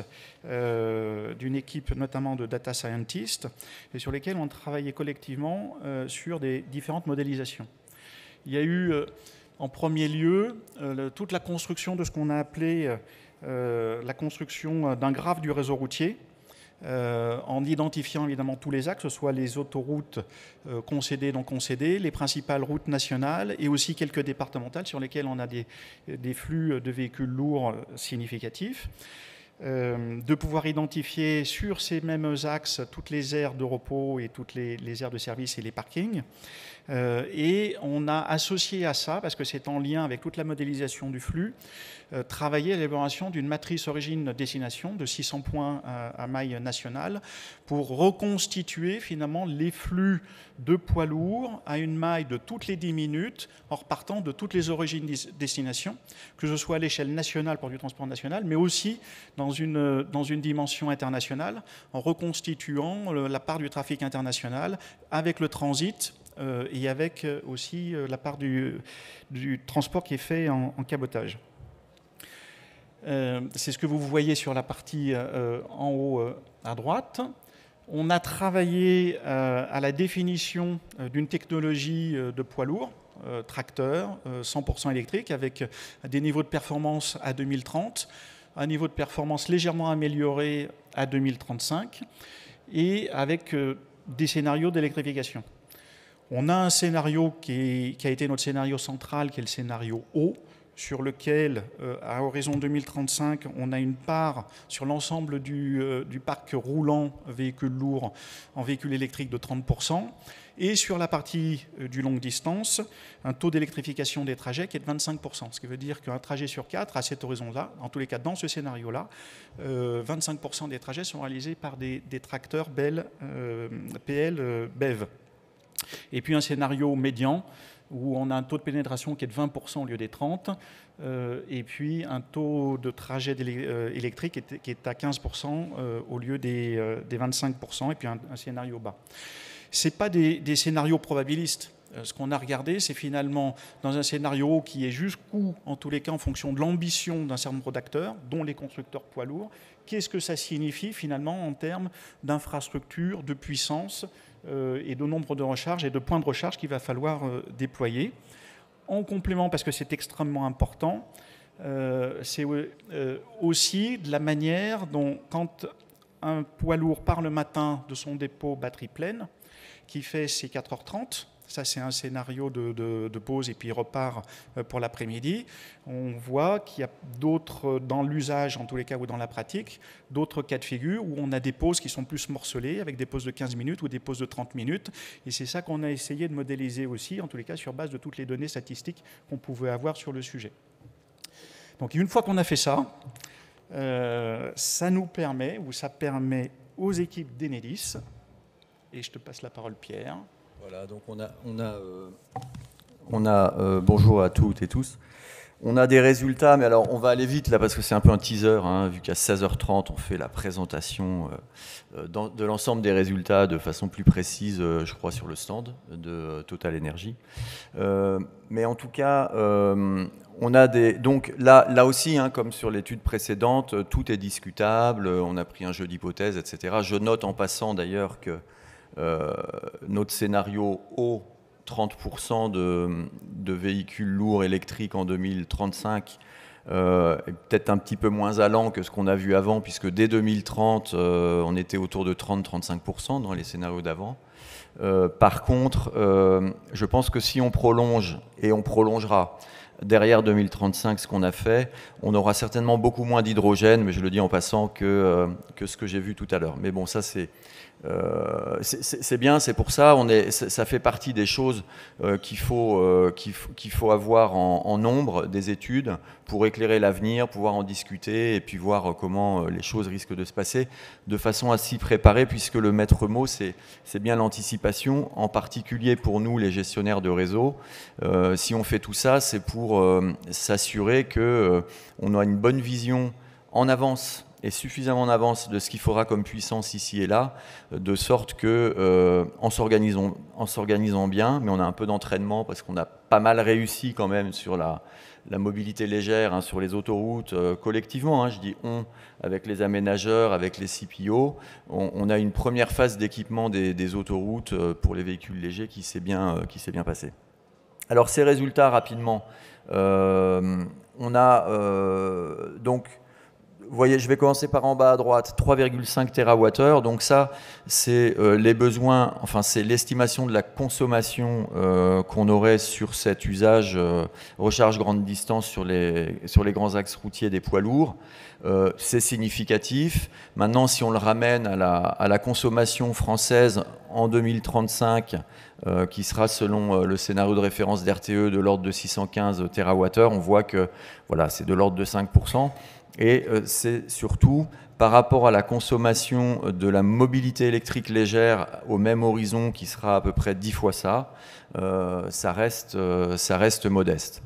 d'une équipe notamment de data scientists, et sur lesquels on travaillait collectivement sur des différentes modélisations. Il y a eu en premier lieu toute la construction de ce qu'on a appelé la construction d'un graphe du réseau routier, en identifiant évidemment tous les axes, que ce soit les autoroutes concédées, non concédées, les principales routes nationales et aussi quelques départementales sur lesquelles on a des flux de véhicules lourds significatifs. De pouvoir identifier sur ces mêmes axes toutes les aires de repos et toutes les aires de service et les parkings. Et on a associé à ça, parce que c'est en lien avec toute la modélisation du flux, travaillé à l'élaboration d'une matrice origine-destination de 600 points à maille nationale pour reconstituer finalement les flux de poids lourds à une maille de toutes les 10 minutes en repartant de toutes les origines-destinations, que ce soit à l'échelle nationale pour du transport national, mais aussi dans une dimension internationale, en reconstituant la part du trafic international avec le transit et avec aussi la part du transport qui est fait en cabotage. C'est ce que vous voyez sur la partie en haut à droite. On a travaillé à la définition d'une technologie de poids lourd, tracteur, 100% électrique, avec des niveaux de performance à 2030, un niveau de performance légèrement amélioré à 2035, et avec des scénarios d'électrification. On a un scénario qui a été notre scénario central, qui est le scénario O, sur lequel, à horizon 2035, on a une part sur l'ensemble du parc roulant véhicules lourds en véhicules électriques de 30%, et sur la partie du longue distance, un taux d'électrification des trajets qui est de 25%, ce qui veut dire qu'un trajet sur 4 à cet horizon-là, en tous les cas dans ce scénario-là, 25% des trajets sont réalisés par des tracteurs PL, BEV. Et puis un scénario médian, où on a un taux de pénétration qui est de 20% au lieu des 30%, et puis un taux de trajet électrique qui est à 15% au lieu des 25%, et puis un scénario bas. Ce n'est pas des scénarios probabilistes. Ce qu'on a regardé, c'est finalement dans un scénario qui est jusqu'où, en tous les cas, en fonction de l'ambition d'un certain nombre d'acteurs, dont les constructeurs poids lourds, qu'est-ce que ça signifie finalement en termes d'infrastructure, de puissance et de nombre de recharges et de points de recharge qu'il va falloir déployer. En complément, parce que c'est extrêmement important, c'est aussi de la manière dont, quand un poids lourd part le matin de son dépôt batterie pleine, qui fait ses 4h30, ça c'est un scénario de pause et puis il repart pour l'après-midi, on voit qu'il y a d'autres, dans l'usage en tous les cas ou dans la pratique, d'autres cas de figure où on a des pauses qui sont plus morcelées, avec des pauses de 15 minutes ou des pauses de 30 minutes, et c'est ça qu'on a essayé de modéliser aussi, en tous les cas sur base de toutes les données statistiques qu'on pouvait avoir sur le sujet. Donc une fois qu'on a fait ça, ça nous permet, ou ça permet aux équipes d'Enedis, et je te passe la parole Pierre. Voilà, donc bonjour à toutes et tous. On a des résultats, mais alors on va aller vite là parce que c'est un peu un teaser, hein, vu qu'à 16h30 on fait la présentation de l'ensemble des résultats de façon plus précise, je crois, sur le stand de Total Energy. Mais en tout cas, on a des... Donc là aussi, hein, comme sur l'étude précédente, tout est discutable, on a pris un jeu d'hypothèses, etc. Je note en passant d'ailleurs que notre scénario haut, 30% de véhicules lourds électriques en 2035 est peut-être un petit peu moins allant que ce qu'on a vu avant, puisque dès 2030, on était autour de 30-35% dans les scénarios d'avant. Par contre, je pense que si on prolonge, et on prolongera derrière 2035 ce qu'on a fait, on aura certainement beaucoup moins d'hydrogène, mais je le dis en passant, que ce que j'ai vu tout à l'heure. Mais bon, ça c'est bien, c'est pour ça, ça fait partie des choses qu'il faut avoir en nombre des études pour éclairer l'avenir, pouvoir en discuter et puis voir comment les choses risquent de se passer de façon à s'y préparer, puisque le maître mot, c'est bien l'anticipation, en particulier pour nous, les gestionnaires de réseau. Si on fait tout ça, c'est pour s'assurer qu'on a une bonne vision en avance et suffisamment en avance de ce qu'il faudra comme puissance ici et là, de sorte que en s'organisant bien, mais on a un peu d'entraînement parce qu'on a pas mal réussi quand même sur la mobilité légère, hein, sur les autoroutes, collectivement, hein, je dis on, avec les aménageurs, avec les CPO, on a une première phase d'équipement des autoroutes pour les véhicules légers qui s'est bien passée. Alors ces résultats rapidement, on a donc... Vous voyez, je vais commencer par en bas à droite, 3,5 TWh. Donc ça, c'est les besoins, enfin c'est l'estimation de la consommation qu'on aurait sur cet usage recharge grande distance sur les grands axes routiers des poids lourds. C'est significatif. Maintenant, si on le ramène à la consommation française en 2035, qui sera selon le scénario de référence d'RTE de l'ordre de 615 TWh, on voit que voilà, c'est de l'ordre de 5%. Et c'est surtout par rapport à la consommation de la mobilité électrique légère au même horizon qui sera à peu près 10 fois ça, ça reste modeste.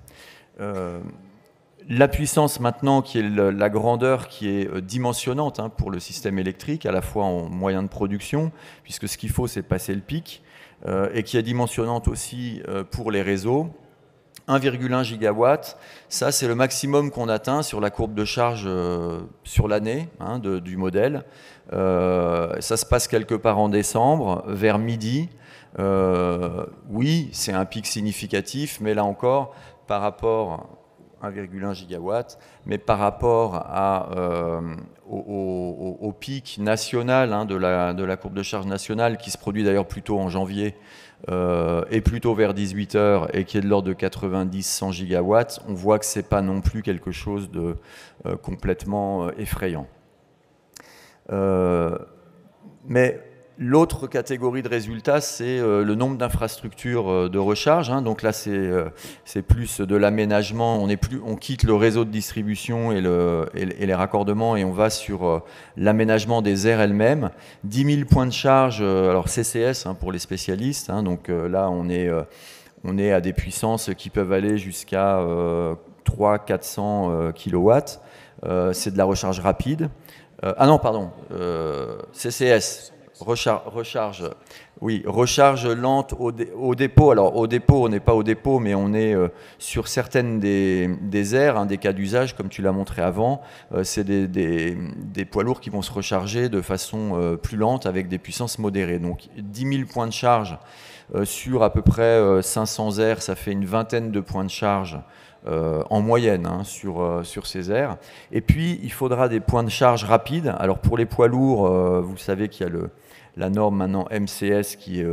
La puissance maintenant qui est la grandeur qui est dimensionnante, hein, pour le système électrique, à la fois en moyen de production, puisque ce qu'il faut c'est passer le pic, et qui est dimensionnante aussi pour les réseaux. 1,1 gigawatt, ça c'est le maximum qu'on atteint sur la courbe de charge sur l'année, hein, du modèle. Ça se passe quelque part en décembre, vers midi. Oui, c'est un pic significatif, mais là encore, par rapport 1,1 gigawatt, mais par rapport au pic national de la courbe de charge nationale, qui se produit d'ailleurs plutôt en janvier, et plutôt vers 18 h et qui est de l'ordre de 90-100 gigawatts, on voit que ce n'est pas non plus quelque chose de complètement effrayant. Mais l'autre catégorie de résultats, c'est le nombre d'infrastructures de recharge. Donc là, c'est plus de l'aménagement. On quitte le réseau de distribution et les raccordements et on va sur l'aménagement des aires elles-mêmes. 10 000 points de charge, alors CCS pour les spécialistes. Donc là, on est à des puissances qui peuvent aller jusqu'à 300-400 kW. C'est de la recharge rapide. CCS. Recharge lente au dépôt. Alors au dépôt, on n'est pas au dépôt, mais on est sur certaines des aires, des cas d'usage, comme tu l'as montré avant. C'est des poids lourds qui vont se recharger de façon plus lente avec des puissances modérées. Donc 10 000 points de charge sur à peu près 500 aires, ça fait une vingtaine de points de charge en moyenne sur ces aires. Et puis, il faudra des points de charge rapides. Alors, pour les poids lourds, vous savez qu'il y a la norme maintenant MCS qui est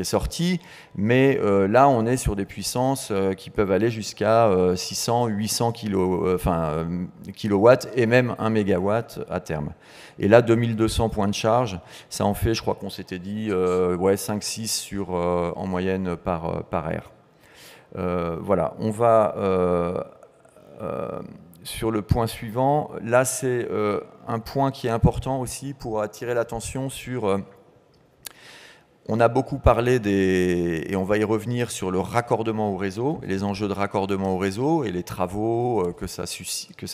sortie, mais là, on est sur des puissances qui peuvent aller jusqu'à 600-800 kilowatts et même 1 mégawatt à terme. Et là, 2200 points de charge, ça en fait, je crois qu'on s'était dit, 5-6 en moyenne par aire. Voilà, on va sur le point suivant. Là, c'est un point qui est important aussi pour attirer l'attention sur... on a beaucoup parlé et on va y revenir sur le raccordement au réseau, et les enjeux de raccordement au réseau et les travaux que ça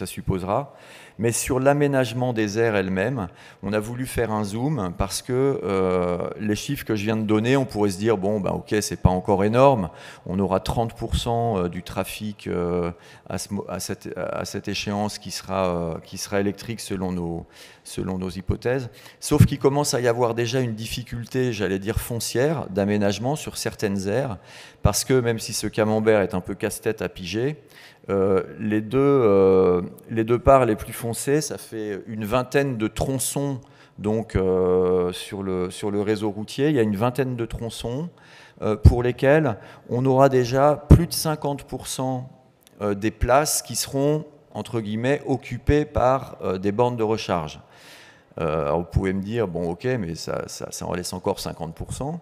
supposera. Mais sur l'aménagement des aires elles-mêmes, on a voulu faire un zoom parce que les chiffres que je viens de donner, on pourrait se dire, bon, ben, ok, c'est pas encore énorme, on aura 30% du trafic à cette échéance qui sera électrique selon nos hypothèses, sauf qu'il commence à y avoir déjà une difficulté, j'allais dire foncière, d'aménagement sur certaines aires, parce que même si ce camembert est un peu casse-tête à piger, les deux parts les plus foncées, ça fait une vingtaine de tronçons donc, sur le réseau routier. Il y a une vingtaine de tronçons pour lesquels on aura déjà plus de 50% des places qui seront, entre guillemets, occupées par des bornes de recharge. Alors vous pouvez me dire, bon ok, mais ça en laisse encore 50%.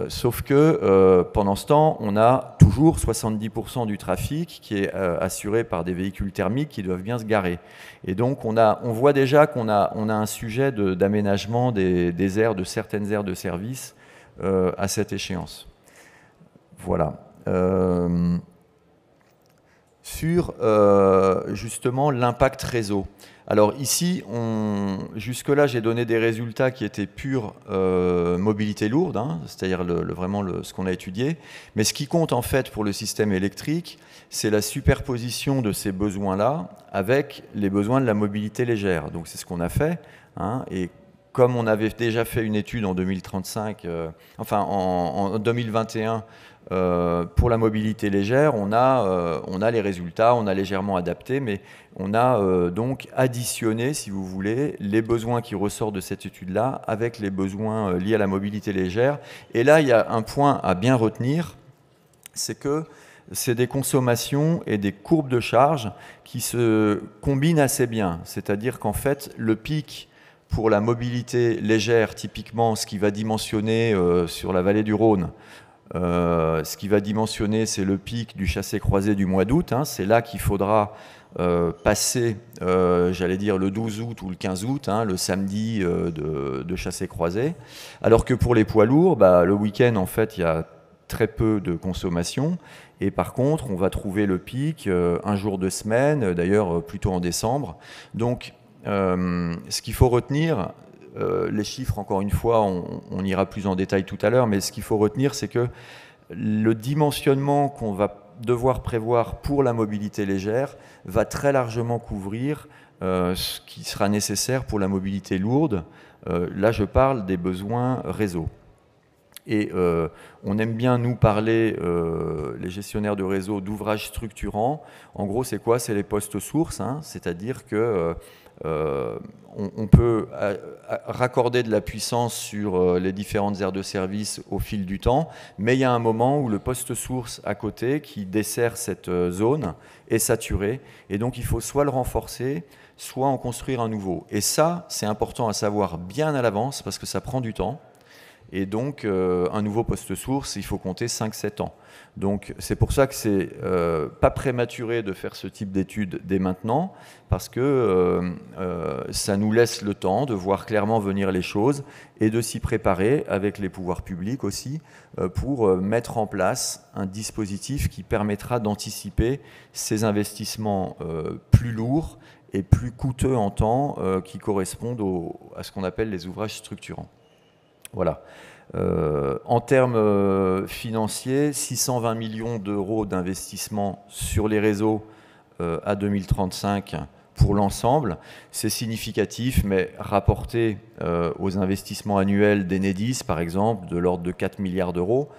Sauf que pendant ce temps, on a toujours 70% du trafic qui est assuré par des véhicules thermiques qui doivent bien se garer. Et donc on voit déjà qu'on a un sujet d'aménagement des aires, de certaines aires de service à cette échéance. Voilà. Sur justement l'impact réseau. Alors ici, jusque-là, j'ai donné des résultats qui étaient pure mobilité lourde, c'est-à-dire vraiment ce qu'on a étudié. Mais ce qui compte en fait pour le système électrique, c'est la superposition de ces besoins-là avec les besoins de la mobilité légère. Donc c'est ce qu'on a fait. Et comme on avait déjà fait une étude en 2035, en 2021, pour la mobilité légère, on a les résultats, on a légèrement adapté, mais on a donc additionné, si vous voulez, les besoins qui ressortent de cette étude-là avec les besoins liés à la mobilité légère. Et là, il y a un point à bien retenir, c'est que c'est des consommations et des courbes de charge qui se combinent assez bien. C'est-à-dire qu'en fait, le pic pour la mobilité légère, typiquement ce qui va dimensionner sur la vallée du Rhône, ce qui va dimensionner, c'est le pic du chassé-croisé du mois d'août. C'est là qu'il faudra passer, j'allais dire, le 12 août ou le 15 août, le samedi de chassé-croisé. Alors que pour les poids lourds, le week-end, en fait, il y a très peu de consommation. Et par contre, on va trouver le pic un jour de semaine, d'ailleurs plutôt en décembre. Donc, ce qu'il faut retenir... les chiffres, encore une fois, on ira plus en détail tout à l'heure, mais ce qu'il faut retenir, c'est que le dimensionnement qu'on va devoir prévoir pour la mobilité légère va très largement couvrir ce qui sera nécessaire pour la mobilité lourde. Là, je parle des besoins réseau. Et on aime bien nous parler, les gestionnaires de réseau, d'ouvrages structurants. En gros, c'est quoi? C'est les postes sources, hein, c'est-à-dire que on peut raccorder de la puissance sur les différentes aires de service au fil du temps, mais il y a un moment où le poste source à côté qui dessert cette zone est saturé, et donc il faut soit le renforcer, soit en construire un nouveau. Et ça, c'est important à savoir bien à l'avance parce que ça prend du temps. Et donc, un nouveau poste source, il faut compter 5-7 ans. Donc, c'est pour ça que c'est pas prématuré de faire ce type d'études dès maintenant, parce que ça nous laisse le temps de voir clairement venir les choses et de s'y préparer avec les pouvoirs publics aussi pour mettre en place un dispositif qui permettra d'anticiper ces investissements plus lourds et plus coûteux en temps qui correspondent à ce qu'on appelle les ouvrages structurants. Voilà. En termes financiers, 620 millions d'euros d'investissement sur les réseaux à 2035 pour l'ensemble. C'est significatif, mais rapporté aux investissements annuels d'Enedis, par exemple, de l'ordre de 4 milliards d'euros,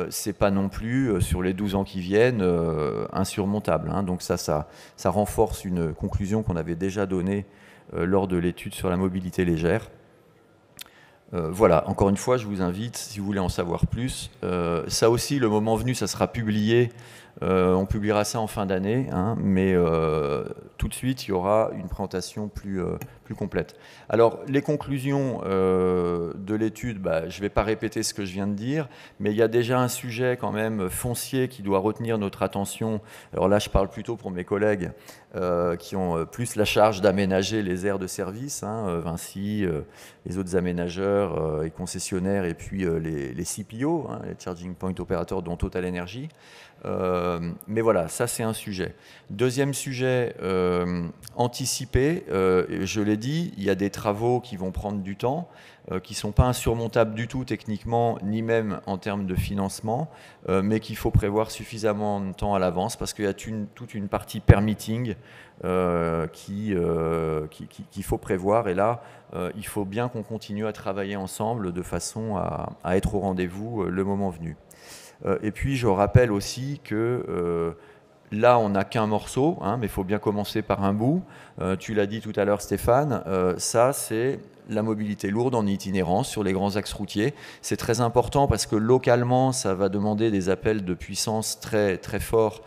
c'est pas non plus, sur les 12 ans qui viennent, insurmontable, hein. Donc ça renforce une conclusion qu'on avait déjà donnée lors de l'étude sur la mobilité légère. Voilà, encore une fois, je vous invite, si vous voulez en savoir plus, ça aussi, le moment venu, ça sera publié, on publiera ça en fin d'année, hein, mais tout de suite, il y aura une présentation plus complète. Alors, les conclusions de l'étude, je ne vais pas répéter ce que je viens de dire, mais il y a déjà un sujet quand même foncier qui doit retenir notre attention. Alors là, je parle plutôt pour mes collègues qui ont plus la charge d'aménager les aires de service, hein, Vinci, les autres aménageurs et concessionnaires, et puis les CPO, hein, les Charging Point Operators, dont Total Energy. Mais voilà, ça c'est un sujet. Deuxième sujet, anticiper. Je l'ai dit, il y a des travaux qui vont prendre du temps, qui ne sont pas insurmontables du tout techniquement, ni même en termes de financement, mais qu'il faut prévoir suffisamment de temps à l'avance, parce qu'il y a toute une partie permitting qu'il faut prévoir. Et là, il faut bien qu'on continue à travailler ensemble de façon à être au rendez-vous le moment venu. Et puis, je rappelle aussi que là, on n'a qu'un morceau, hein, mais il faut bien commencer par un bout. Tu l'as dit tout à l'heure, Stéphane, ça, c'est la mobilité lourde en itinérance sur les grands axes routiers. C'est très important parce que localement, ça va demander des appels de puissance très, très forts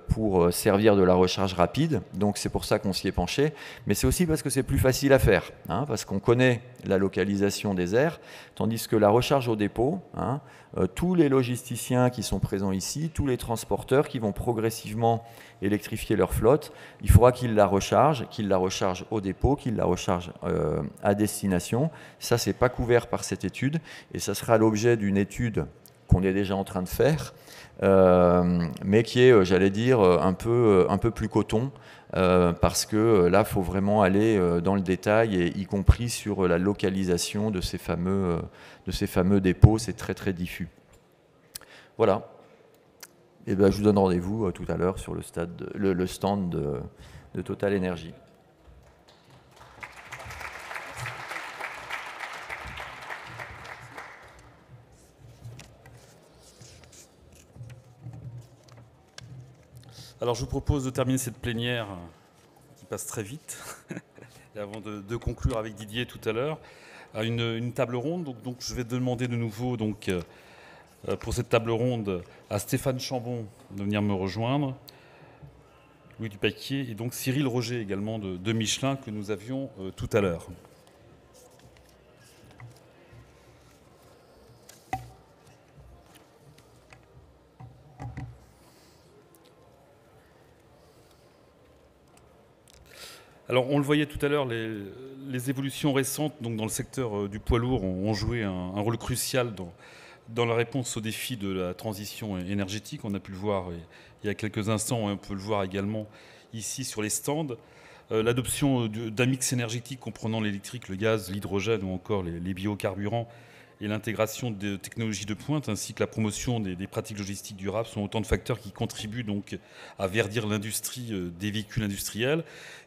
pour servir de la recharge rapide. Donc c'est pour ça qu'on s'y est penché. Mais c'est aussi parce que c'est plus facile à faire, hein, parce qu'on connaît la localisation des aires, tandis que la recharge au dépôt, hein, tous les logisticiens qui sont présents ici, tous les transporteurs qui vont progressivement électrifier leur flotte, il faudra qu'ils la rechargent au dépôt, qu'ils la rechargent à destination. Ça, c'est pas couvert par cette étude, et ça sera l'objet d'une étude qu'on est déjà en train de faire, mais qui est, j'allais dire, un peu plus coton, parce que là, il faut vraiment aller dans le détail, et y compris sur la localisation de ces fameux dépôts. C'est très très diffus. Voilà. Et je vous donne rendez-vous tout à l'heure sur le stand de Total Energy. Alors je vous propose de terminer cette plénière qui passe très vite, et avant de conclure avec Didier tout à l'heure, à une table ronde. Donc je vais demander de nouveau pour cette table ronde à Stéphane Chambon de venir me rejoindre, Louis Dupaquier et donc Cyril Roger également de Michelin que nous avions tout à l'heure. Alors, on le voyait tout à l'heure, les évolutions récentes donc dans le secteur du poids lourd ont joué un rôle crucial dans la réponse aux défis de la transition énergétique. On a pu le voir il y a quelques instants, on peut le voir également ici sur les stands. L'adoption d'un mix énergétique comprenant l'électrique, le gaz, l'hydrogène ou encore les biocarburants et l'intégration de technologies de pointe ainsi que la promotion des pratiques logistiques durables sont autant de facteurs qui contribuent donc à verdir l'industrie des véhicules industriels.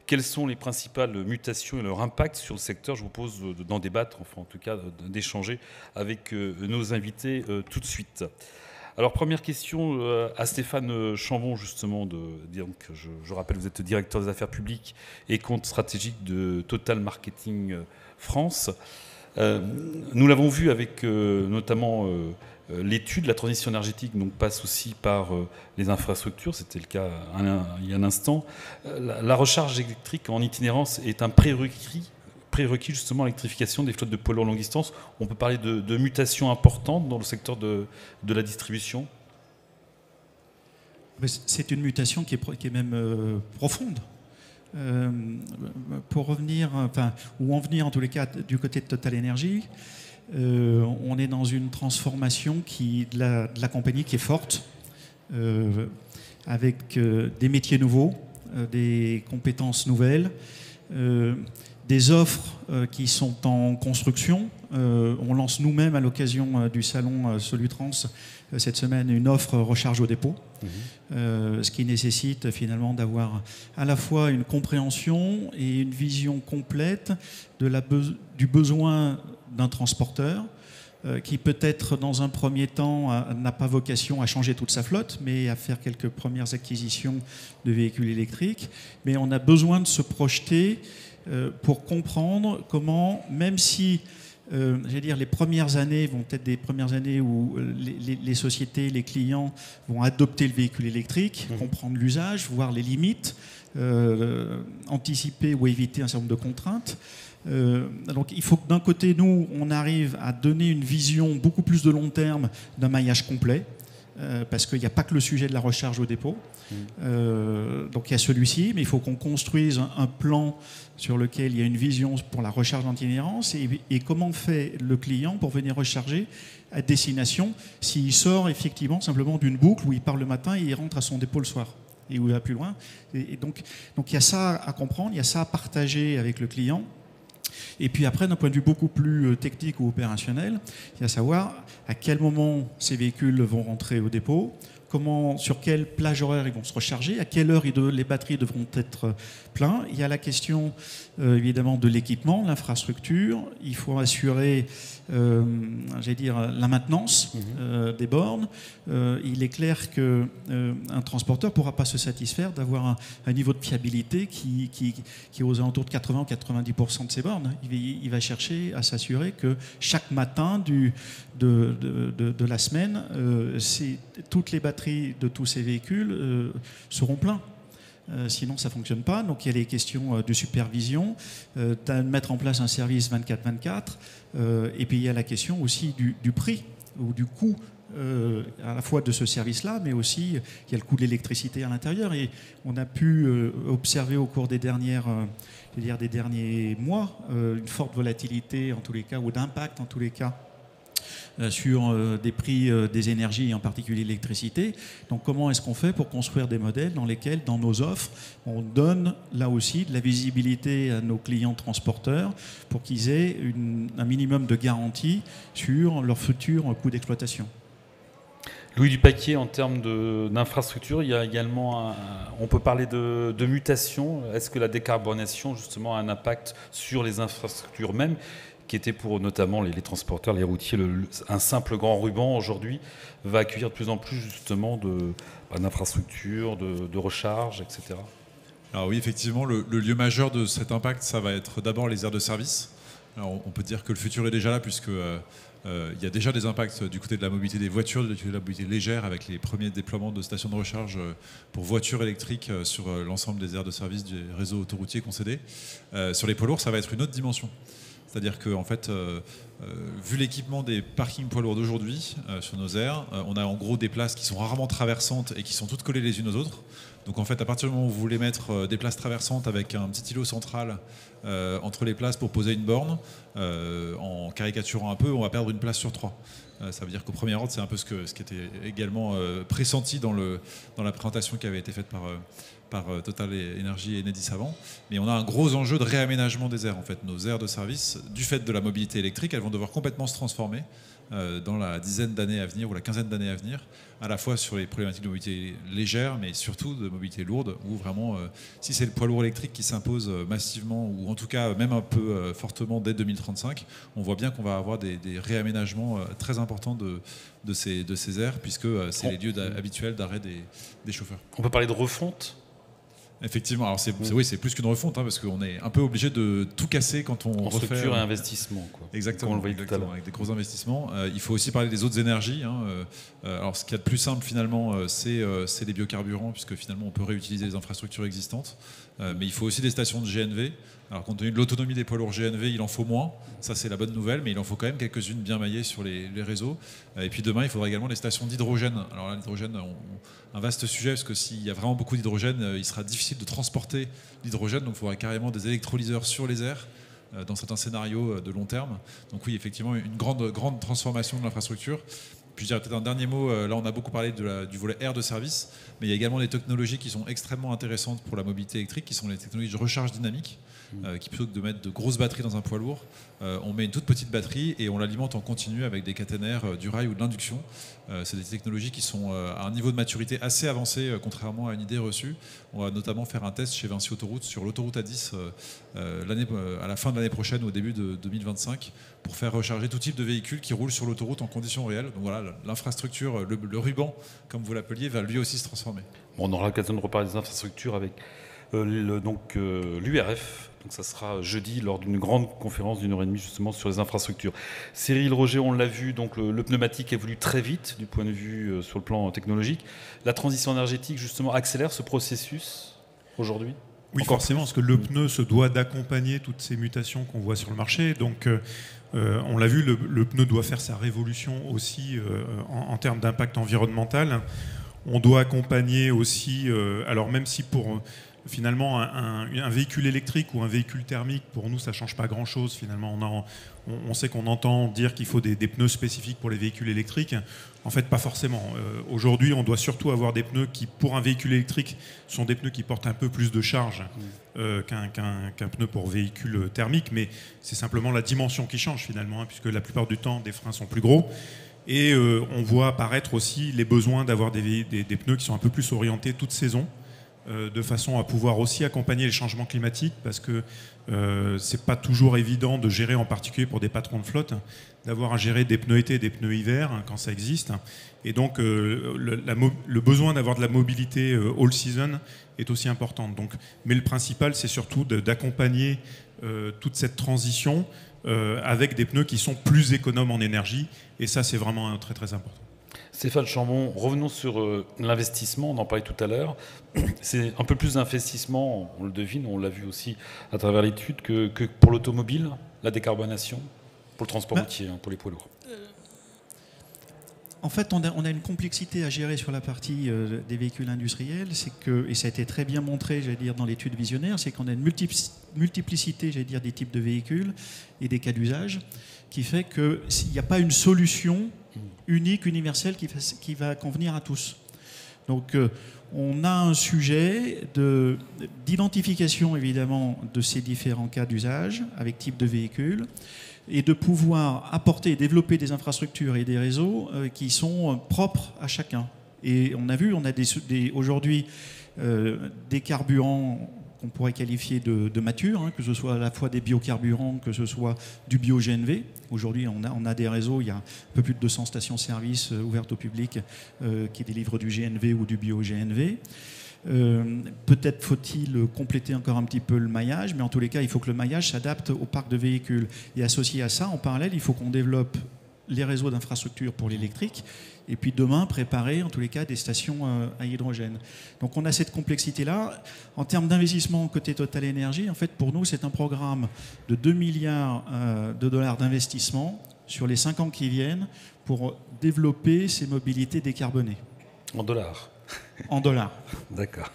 Quelles sont les principales mutations et leur impact sur le secteur? Je vous propose d'en débattre, enfin en tout cas d'échanger avec nos invités tout de suite. Alors première question à Stéphane Chambon justement, donc, je rappelle vous êtes directeur des affaires publiques et compte stratégique de Total Marketing France. Nous l'avons vu avec notamment l'étude, la transition énergétique donc, passe aussi par les infrastructures, c'était le cas il y a un instant. La recharge électrique en itinérance est un prérequis justement à l'électrification des flottes de poids lourds longue distance. On peut parler de mutations importantes dans le secteur de la distribution. C'est une mutation qui est même profonde. Pour revenir, ou en venir en tous les cas du côté de Total Energy, on est dans une transformation de la compagnie qui est forte, avec des métiers nouveaux, des compétences nouvelles, des offres qui sont en construction. On lance nous-mêmes à l'occasion du salon Solutrans cette semaine une offre recharge au dépôt, ce qui nécessite finalement d'avoir à la fois une compréhension et une vision complète du besoin d'un transporteur qui peut-être dans un premier temps n'a pas vocation à changer toute sa flotte, mais à faire quelques premières acquisitions de véhicules électriques. Mais on a besoin de se projeter pour comprendre comment, même si j'allais dire, les premières années vont être des premières années où les sociétés, les clients vont adopter le véhicule électrique, comprendre l'usage, voir les limites, anticiper ou éviter un certain nombre de contraintes. Donc il faut que d'un côté, nous, on arrive à donner une vision beaucoup plus de long terme d'un maillage complet, parce qu'il n'y a pas que le sujet de la recharge au dépôt. Donc il y a celui-ci, mais il faut qu'on construise un plan sur lequel il y a une vision pour la recharge d'antinérance et comment fait le client pour venir recharger à destination s'il sort effectivement simplement d'une boucle où il part le matin et il rentre à son dépôt le soir et où il va plus loin. Et donc il y a ça à comprendre, il y a ça à partager avec le client. Et puis après, d'un point de vue beaucoup plus technique ou opérationnel, il y a à savoir à quel moment ces véhicules vont rentrer au dépôt, sur quelle plage horaire ils vont se recharger, à quelle heure les batteries devront être pleines. Il y a la question évidemment de l'équipement, l'infrastructure. Il faut assurer la maintenance des bornes. Il est clair qu'un transporteur ne pourra pas se satisfaire d'avoir un niveau de fiabilité qui est aux alentours de 80 ou 90% de ses bornes. Il va chercher à s'assurer que chaque matin de la semaine, toutes les batteries de tous ces véhicules seront pleins. Sinon, ça ne fonctionne pas. Donc, il y a les questions de supervision, de mettre en place un service 24/24. Et puis, il y a la question aussi du prix ou du coût à la fois de ce service-là, mais aussi il y a le coût de l'électricité à l'intérieur. Et on a pu observer au cours des derniers mois une forte volatilité, en tous les cas, ou d'impact, en tous les cas, sur des prix des énergies, en particulier l'électricité. Donc comment est-ce qu'on fait pour construire des modèles dans lesquels, dans nos offres, on donne là aussi de la visibilité à nos clients transporteurs pour qu'ils aient un minimum de garantie sur leur futur coût d'exploitation. Louis Dupaquier, en termes d'infrastructure, il y a également, on peut parler de mutation. Est-ce que la décarbonation justement a un impact sur les infrastructures mêmes, qui était pour notamment les transporteurs, les routiers, un simple grand ruban aujourd'hui va accueillir de plus en plus justement d'infrastructures, de recharge, etc. Alors oui, effectivement, le lieu majeur de cet impact, ça va être d'abord les aires de service. Alors on peut dire que le futur est déjà là, puisque il y a déjà des impacts du côté de la mobilité des voitures, du côté de la mobilité légère, avec les premiers déploiements de stations de recharge pour voitures électriques sur l'ensemble des aires de service du réseau autoroutier concédé. Sur les poids lourds, ça va être une autre dimension. C'est-à-dire que, en fait, vu l'équipement des parkings poids lourds d'aujourd'hui sur nos aires, on a en gros des places qui sont rarement traversantes et qui sont toutes collées les unes aux autres. Donc en fait, à partir du moment où vous voulez mettre des places traversantes avec un petit îlot central entre les places pour poser une borne, en caricaturant un peu, on va perdre une place sur 3. Ça veut dire qu'au premier ordre, c'est un peu ce qui était également pressenti dans la présentation qui avait été faite par Total Energy et Enedis avant. Mais on a un gros enjeu de réaménagement des aires. En fait, nos aires de service, du fait de la mobilité électrique, elles vont devoir complètement se transformer dans la dizaine d'années à venir ou la quinzaine d'années à venir, à la fois sur les problématiques de mobilité légère, mais surtout de mobilité lourde, où vraiment, si c'est le poids lourd électrique qui s'impose massivement, ou en tout cas même un peu fortement dès 2035, on voit bien qu'on va avoir des réaménagements très importants de ces aires, puisque c'est les lieux habituels d'arrêt des chauffeurs. On peut parler de refonte ? Effectivement, alors c'est plus qu'une refonte, parce qu'on est un peu obligé de tout casser quand on refait... Structure et investissement, quoi. Exactement, on le voyait tout à l'heure. Avec des gros investissements. Il faut aussi parler des autres énergies. Alors ce qu'il y a de plus simple finalement, c'est les biocarburants, puisque finalement on peut réutiliser les infrastructures existantes. Mais il faut aussi des stations de GNV. Alors compte tenu de l'autonomie des poids lourds GNV, il en faut moins. Ça c'est la bonne nouvelle, mais il en faut quand même quelques-unes bien maillées sur les réseaux. Et puis demain, il faudra également des stations d'hydrogène. Alors là, l'hydrogène, un vaste sujet, parce que s'il y a vraiment beaucoup d'hydrogène, il sera difficile de transporter l'hydrogène. Donc il faudra carrément des électrolyseurs sur les airs dans certains scénarios de long terme. Donc oui, effectivement, une grande transformation de l'infrastructure. Puis je dirais peut-être un dernier mot, là on a beaucoup parlé du volet air de service, mais il y a également des technologies qui sont extrêmement intéressantes pour la mobilité électrique, qui sont les technologies de recharge dynamique, qui plutôt que de mettre de grosses batteries dans un poids lourd, on met une toute petite batterie et on l'alimente en continu avec des caténaires du rail ou de l'induction. C'est des technologies qui sont à un niveau de maturité assez avancé, contrairement à une idée reçue. On va notamment faire un test chez Vinci Autoroute sur l'autoroute A10 à la fin de l'année prochaine ou au début de 2025 pour faire recharger tout type de véhicules qui roulent sur l'autoroute en conditions réelles. Donc voilà, l'infrastructure, le ruban, comme vous l'appeliez, va lui aussi se transformer. Bon, on aura l'occasion de reparler des infrastructures avec l'URF. Donc ça sera jeudi lors d'une grande conférence d'1 heure et demie justement sur les infrastructures. Cyril Roger, on l'a vu, donc le pneumatique évolue très vite du point de vue sur le plan technologique. La transition énergétique justement accélère ce processus aujourd'hui ? Oui, forcément, parce que le pneu se doit d'accompagner toutes ces mutations qu'on voit sur le marché. Donc, on l'a vu, le pneu doit faire sa révolution aussi en termes d'impact environnemental. On doit accompagner aussi, alors même si pour finalement un véhicule électrique ou un véhicule thermique, pour nous, ça ne change pas grand-chose. Finalement, on sait qu'on entend dire qu'il faut des pneus spécifiques pour les véhicules électriques. En fait, pas forcément. Aujourd'hui, on doit surtout avoir des pneus qui, pour un véhicule électrique, sont des pneus qui portent un peu plus de charge qu'un pneu pour véhicule thermique. Mais c'est simplement la dimension qui change finalement, puisque la plupart du temps, des freins sont plus gros. Et on voit apparaître aussi les besoins d'avoir des pneus qui sont un peu plus orientés toute saison, de façon à pouvoir aussi accompagner les changements climatiques, parce que c'est pas toujours évident de gérer, en particulier pour des patrons de flotte, d'avoir à gérer des pneus été et des pneus hiver quand ça existe. Et donc le besoin d'avoir de la mobilité all season est aussi important. Donc, mais le principal, c'est surtout d'accompagner toute cette transition avec des pneus qui sont plus économes en énergie, et ça c'est vraiment très très important. Stéphane Chambon, revenons sur l'investissement, on en parlait tout à l'heure. C'est un peu plus d'investissement, on le devine, on l'a vu aussi à travers l'étude, que pour l'automobile, la décarbonation, pour le transport routier, pour les poids lourds. En fait, on a une complexité à gérer sur la partie des véhicules industriels, c'est que, et ça a été très bien montré, j'allais dire, dans l'étude visionnaire, c'est qu'on a une multiplicité, j'allais dire, des types de véhicules et des cas d'usage, qui fait qu'il n'y a pas une solution unique, universelle, qui va convenir à tous. Donc, on a un sujet d'identification, évidemment, de ces différents cas d'usage, avec type de véhicule, et de pouvoir apporter et développer des infrastructures et des réseaux qui sont propres à chacun. Et on a vu, on a aujourd'hui des carburants qu'on pourrait qualifier de matures, que ce soit à la fois des biocarburants, que ce soit du bio-GNV. Aujourd'hui, on a des réseaux, il y a un peu plus de 200 stations-service ouvertes au public qui délivrent du GNV ou du bio-GNV. Peut-être faut-il compléter encore un petit peu le maillage, mais en tous les cas, il faut que le maillage s'adapte au parc de véhicules. Et associé à ça, en parallèle, il faut qu'on développe les réseaux d'infrastructures pour l'électrique, et puis demain, préparer, en tous les cas, des stations à hydrogène. Donc on a cette complexité-là. En termes d'investissement côté Total Energy, en fait, pour nous, c'est un programme de 2 milliards de dollars d'investissement sur les 5 ans qui viennent pour développer ces mobilités décarbonées. En dollars. En dollars. D'accord.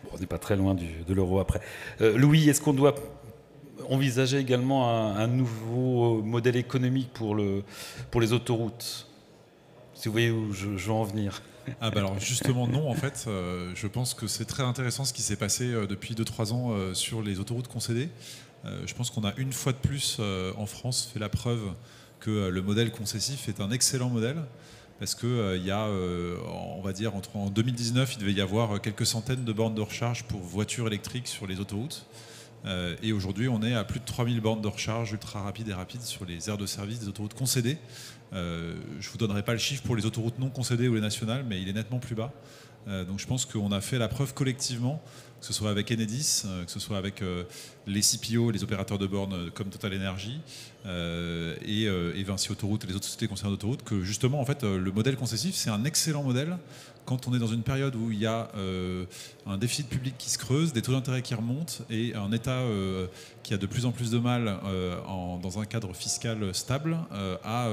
Bon, on n'est pas très loin de l'euro après. Louis, est-ce qu'on doit envisager également un nouveau modèle économique pour les autoroutes ? Si vous voyez où je veux en venir. Alors justement non, en fait, je pense que c'est très intéressant ce qui s'est passé depuis 2-3 ans sur les autoroutes concédées. Je pense qu'on a une fois de plus en France fait la preuve que le modèle concessif est un excellent modèle, parce qu'il y a, on va dire, en 2019, il devait y avoir quelques centaines de bornes de recharge pour voitures électriques sur les autoroutes. Et aujourd'hui, on est à plus de 3000 bornes de recharge ultra rapides et rapides sur les aires de service des autoroutes concédées. Je ne vous donnerai pas le chiffre pour les autoroutes non concédées ou les nationales, mais il est nettement plus bas. Donc je pense qu'on a fait la preuve collectivement, que ce soit avec Enedis, que ce soit avec les CPO, les opérateurs de bornes comme Total Energy et Vinci Autoroute et les autres sociétés concernant d'autoroutes, que justement en fait le modèle concessif c'est un excellent modèle quand on est dans une période où il y a un déficit public qui se creuse, des taux d'intérêt qui remontent et un État qui a de plus en plus de mal dans un cadre fiscal stable à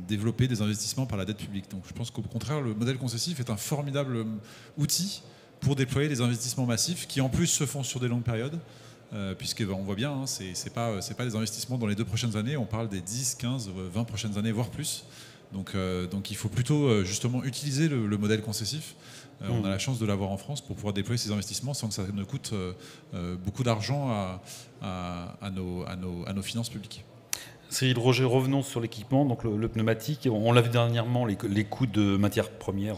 développer des investissements par la dette publique. Donc je pense qu'au contraire le modèle concessif est un formidable outil pour déployer des investissements massifs qui en plus se font sur des longues périodes, puisqu'on voit bien, hein, c'est pas des investissements dans les 2 prochaines années, on parle des 10, 15, 20 prochaines années, voire plus. Donc il faut plutôt justement utiliser le modèle concessif. On a la chance de l'avoir en France pour pouvoir déployer ces investissements sans que ça ne coûte beaucoup d'argent à nos finances publiques. Cyril Roger, revenons sur l'équipement, donc le pneumatique. On l'a vu dernièrement, les coûts de matières premières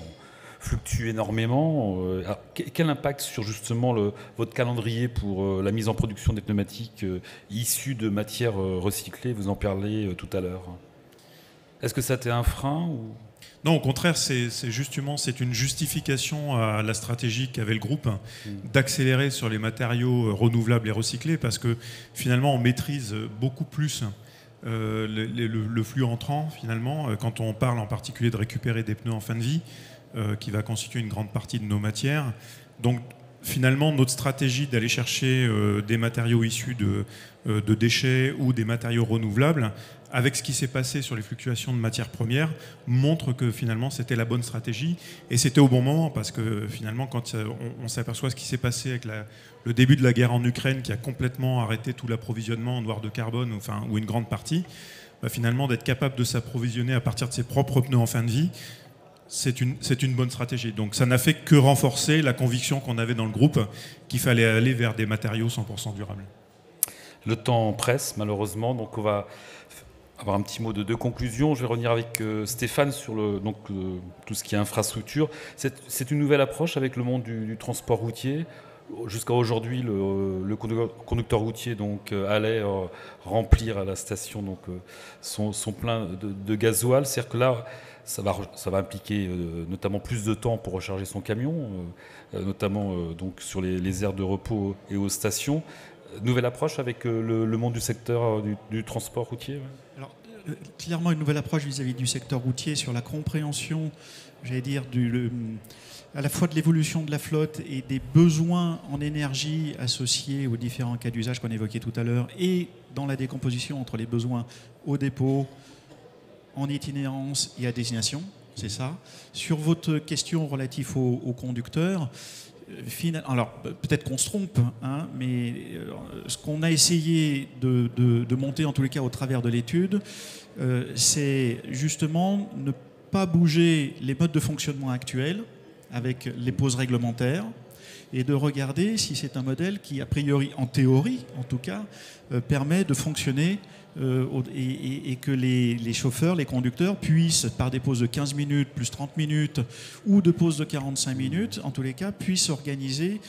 fluctue énormément. Alors, quel impact sur justement votre calendrier pour la mise en production des pneumatiques issus de matières recyclées? Vous en parlez tout à l'heure. Est-ce que ça a été un frein ou... Non, au contraire, c'est une justification à la stratégie qu'avait le groupe d'accélérer sur les matériaux renouvelables et recyclés, parce que finalement on maîtrise beaucoup plus le flux entrant finalement quand on parle en particulier de récupérer des pneus en fin de vie, qui va constituer une grande partie de nos matières. Donc finalement, notre stratégie d'aller chercher des matériaux issus de déchets ou des matériaux renouvelables, avec ce qui s'est passé sur les fluctuations de matières premières, montre que finalement c'était la bonne stratégie. Et c'était au bon moment, parce que finalement, quand on s'aperçoit ce qui s'est passé avec le début de la guerre en Ukraine, qui a complètement arrêté tout l'approvisionnement en noir de carbone, ou une grande partie, finalement d'être capable de s'approvisionner à partir de ses propres pneus en fin de vie, c'est une bonne stratégie. Donc ça n'a fait que renforcer la conviction qu'on avait dans le groupe qu'il fallait aller vers des matériaux 100% durables. Le temps presse malheureusement, donc on va avoir un petit mot de conclusion. Je vais revenir avec Stéphane sur tout ce qui est infrastructure. C'est une nouvelle approche avec le monde du transport routier. Jusqu'à aujourd'hui, le conducteur routier allait remplir à la station son plein de gasoil. C'est-à-dire que là, ça va impliquer notamment plus de temps pour recharger son camion, notamment sur les aires de repos et aux stations. Nouvelle approche avec le monde du secteur du transport routier. Ouais. Alors, clairement, une nouvelle approche vis-à-vis du secteur routier sur la compréhension, j'allais dire, à la fois de l'évolution de la flotte et des besoins en énergie associés aux différents cas d'usage qu'on évoquait tout à l'heure, et dans la décomposition entre les besoins au dépôt, en itinérance et à destination, c'est ça. Sur votre question relative aux conducteurs, alors peut-être qu'on se trompe, mais ce qu'on a essayé de monter en tous les cas au travers de l'étude, c'est justement ne pas bouger les modes de fonctionnement actuels avec les pauses réglementaires, et de regarder si c'est un modèle qui, a priori, en théorie en tout cas, permet de fonctionner et que les chauffeurs, les conducteurs puissent, par des pauses de 15 minutes plus 30 minutes ou de pauses de 45 minutes, en tous les cas, puissent organiser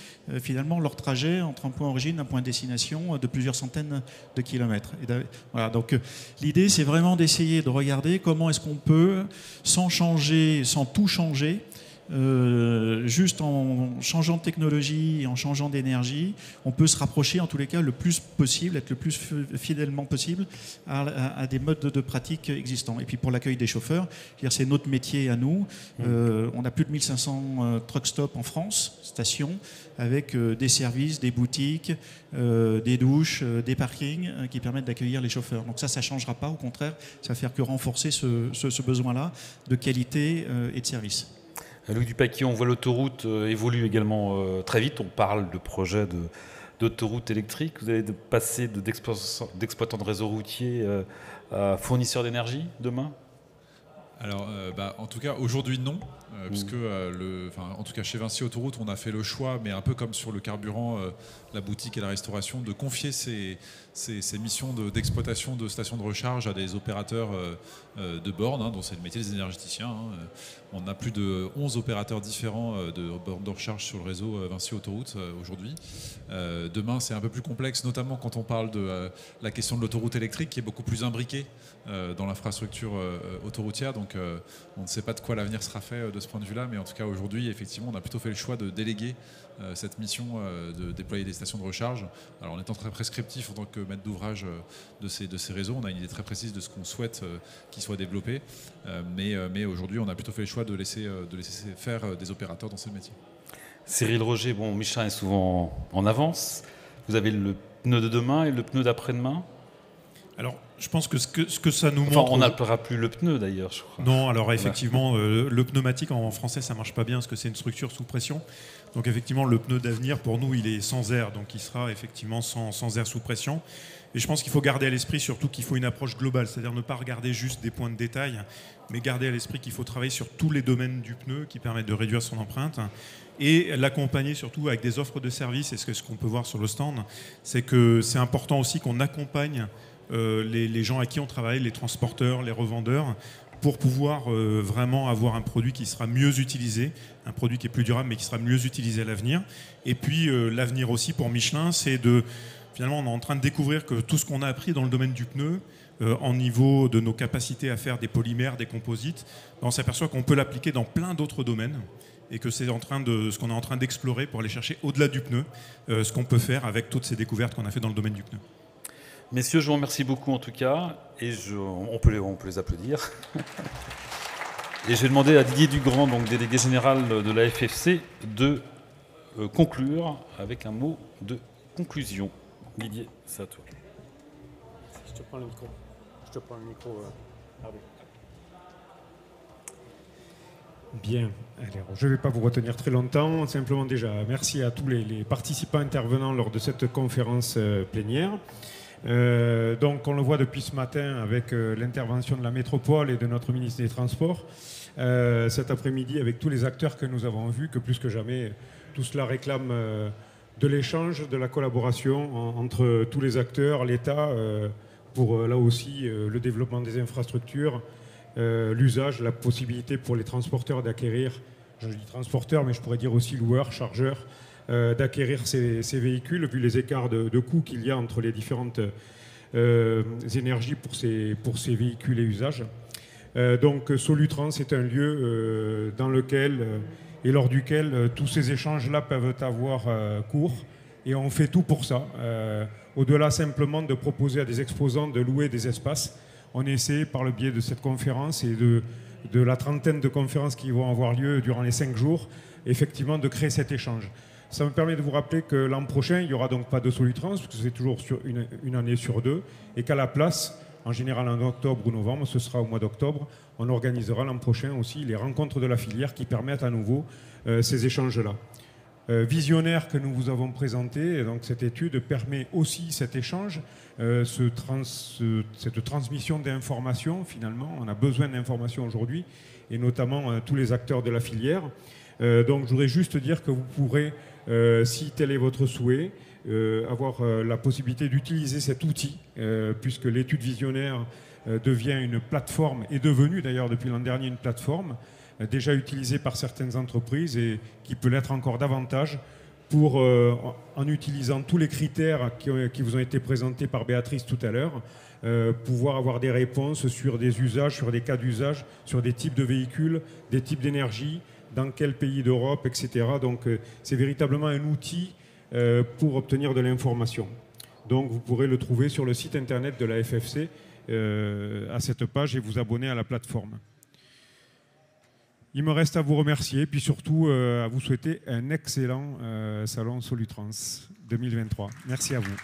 finalement leur trajet entre un point origine et un point destination de plusieurs centaines de kilomètres. Voilà, donc l'idée, c'est vraiment d'essayer de regarder comment est-ce qu'on peut, sans tout changer, juste en changeant de technologie et en changeant d'énergie, on peut se rapprocher en tous les cas le plus possible, être le plus fidèlement possible à des modes de pratique existants. Et puis pour l'accueil des chauffeurs, c'est notre métier à nous. On a plus de 1500 truck stops en France, stations, avec des services, des boutiques, des douches, des parkings qui permettent d'accueillir les chauffeurs. Donc ça ne changera pas, au contraire, ça va faire que renforcer ce besoin-là de qualité et de service. Louis Dupaquier, on voit l'autoroute évolue également très vite. On parle de projets d'autoroute électrique. Vous allez passer d'exploitant de réseau routier à fournisseur d'énergie demain ? Alors, en tout cas, aujourd'hui, non. Puisque, en tout cas, chez Vinci Autoroute, on a fait le choix, mais un peu comme sur le carburant, la boutique et la restauration, de confier ces missions d'exploitation de stations de recharge à des opérateurs de bornes, dont c'est le métier des énergéticiens. On a plus de 11 opérateurs différents de bornes de recharge sur le réseau Vinci Autoroute aujourd'hui. Demain, c'est un peu plus complexe, notamment quand on parle de la question de l'autoroute électrique, qui est beaucoup plus imbriquée dans l'infrastructure autoroutière. Donc, on ne sait pas de quoi l'avenir sera fait de ce point de vue-là, mais en tout cas, aujourd'hui, effectivement, on a plutôt fait le choix de déléguer cette mission de déployer des stations de recharge. Alors, en étant très prescriptif en tant que maître d'ouvrage de ces réseaux, on a une idée très précise de ce qu'on souhaite qu'ils soient développés. Mais aujourd'hui, on a plutôt fait le choix de laisser faire des opérateurs dans ces métiers. Cyril Roger, bon, Michelin est souvent en avance. Vous avez le pneu de demain et le pneu d'après-demain. Alors, je pense que ce que ça nous montre... On n'appellera plus le pneu d'ailleurs, je crois. Non, alors effectivement, le pneumatique en français, ça ne marche pas bien parce que c'est une structure sous pression. Donc effectivement, le pneu d'avenir, pour nous, il est sans air. Donc il sera effectivement sans air sous pression. Et je pense qu'il faut garder à l'esprit surtout qu'il faut une approche globale. C'est-à-dire ne pas regarder juste des points de détail, mais garder à l'esprit qu'il faut travailler sur tous les domaines du pneu qui permettent de réduire son empreinte. Et l'accompagner surtout avec des offres de services. Et ce qu'on peut voir sur le stand, c'est que c'est important aussi qu'on accompagne les gens à qui on travaille, les transporteurs, les revendeurs, pour pouvoir vraiment avoir un produit qui sera mieux utilisé, un produit qui est plus durable mais qui sera mieux utilisé à l'avenir. Et puis l'avenir aussi pour Michelin, c'est de... Finalement, on est en train de découvrir que tout ce qu'on a appris dans le domaine du pneu, en niveau de nos capacités à faire des polymères, des composites, on s'aperçoit qu'on peut l'appliquer dans plein d'autres domaines et que c'est ce qu'on est en train d'explorer pour aller chercher au-delà du pneu, ce qu'on peut faire avec toutes ces découvertes qu'on a fait dans le domaine du pneu. Messieurs, je vous remercie beaucoup en tout cas, et on peut les applaudir. Et je vais demander à Didier Dugrand, donc délégué général de la FFC, de conclure avec un mot de conclusion. Didier, c'est à toi. Je te prends le micro. Pardon. Bien, alors, je ne vais pas vous retenir très longtemps, simplement déjà merci à tous les participants intervenants lors de cette conférence plénière. Donc on le voit depuis ce matin avec l'intervention de la métropole et de notre ministre des Transports, cet après-midi avec tous les acteurs que nous avons vus, que plus que jamais tout cela réclame de l'échange, de la collaboration entre tous les acteurs, l'État, pour là aussi le développement des infrastructures, l'usage, la possibilité pour les transporteurs d'acquérir, je dis transporteurs mais je pourrais dire aussi loueurs, chargeurs, d'acquérir ces véhicules, vu les écarts de coûts qu'il y a entre les différentes énergies pour ces véhicules et usages. Donc Solutrans est un lieu dans lequel et lors duquel tous ces échanges-là peuvent avoir cours, et on fait tout pour ça. Au-delà simplement de proposer à des exposants de louer des espaces, on essaie par le biais de cette conférence et de la trentaine de conférences qui vont avoir lieu durant les 5 jours, effectivement de créer cet échange. Ça me permet de vous rappeler que l'an prochain, il n'y aura donc pas de Solutrans, parce que c'est toujours sur une année sur deux, et qu'à la place, en général en octobre ou novembre, ce sera au mois d'octobre, on organisera l'an prochain aussi les rencontres de la filière qui permettent à nouveau ces échanges-là. Visionnaire que nous vous avons présenté, et donc cette étude permet aussi cet échange, cette transmission d'informations finalement. On a besoin d'informations aujourd'hui, et notamment tous les acteurs de la filière. Donc je voudrais juste dire que vous pourrez, si tel est votre souhait, avoir la possibilité d'utiliser cet outil, puisque l'étude visionnaire devient une plateforme, est devenue d'ailleurs depuis l'an dernier une plateforme, déjà utilisée par certaines entreprises et qui peut l'être encore davantage pour, en utilisant tous les critères qui vous ont été présentés par Béatrice tout à l'heure, pouvoir avoir des réponses sur des usages, sur des cas d'usage, sur des types de véhicules, des types d'énergie, dans quel pays d'Europe, etc. Donc c'est véritablement un outil pour obtenir de l'information. Donc vous pourrez le trouver sur le site internet de la FFC à cette page et vous abonner à la plateforme. Il me reste à vous remercier, puis surtout à vous souhaiter un excellent salon Solutrans 2023. Merci à vous.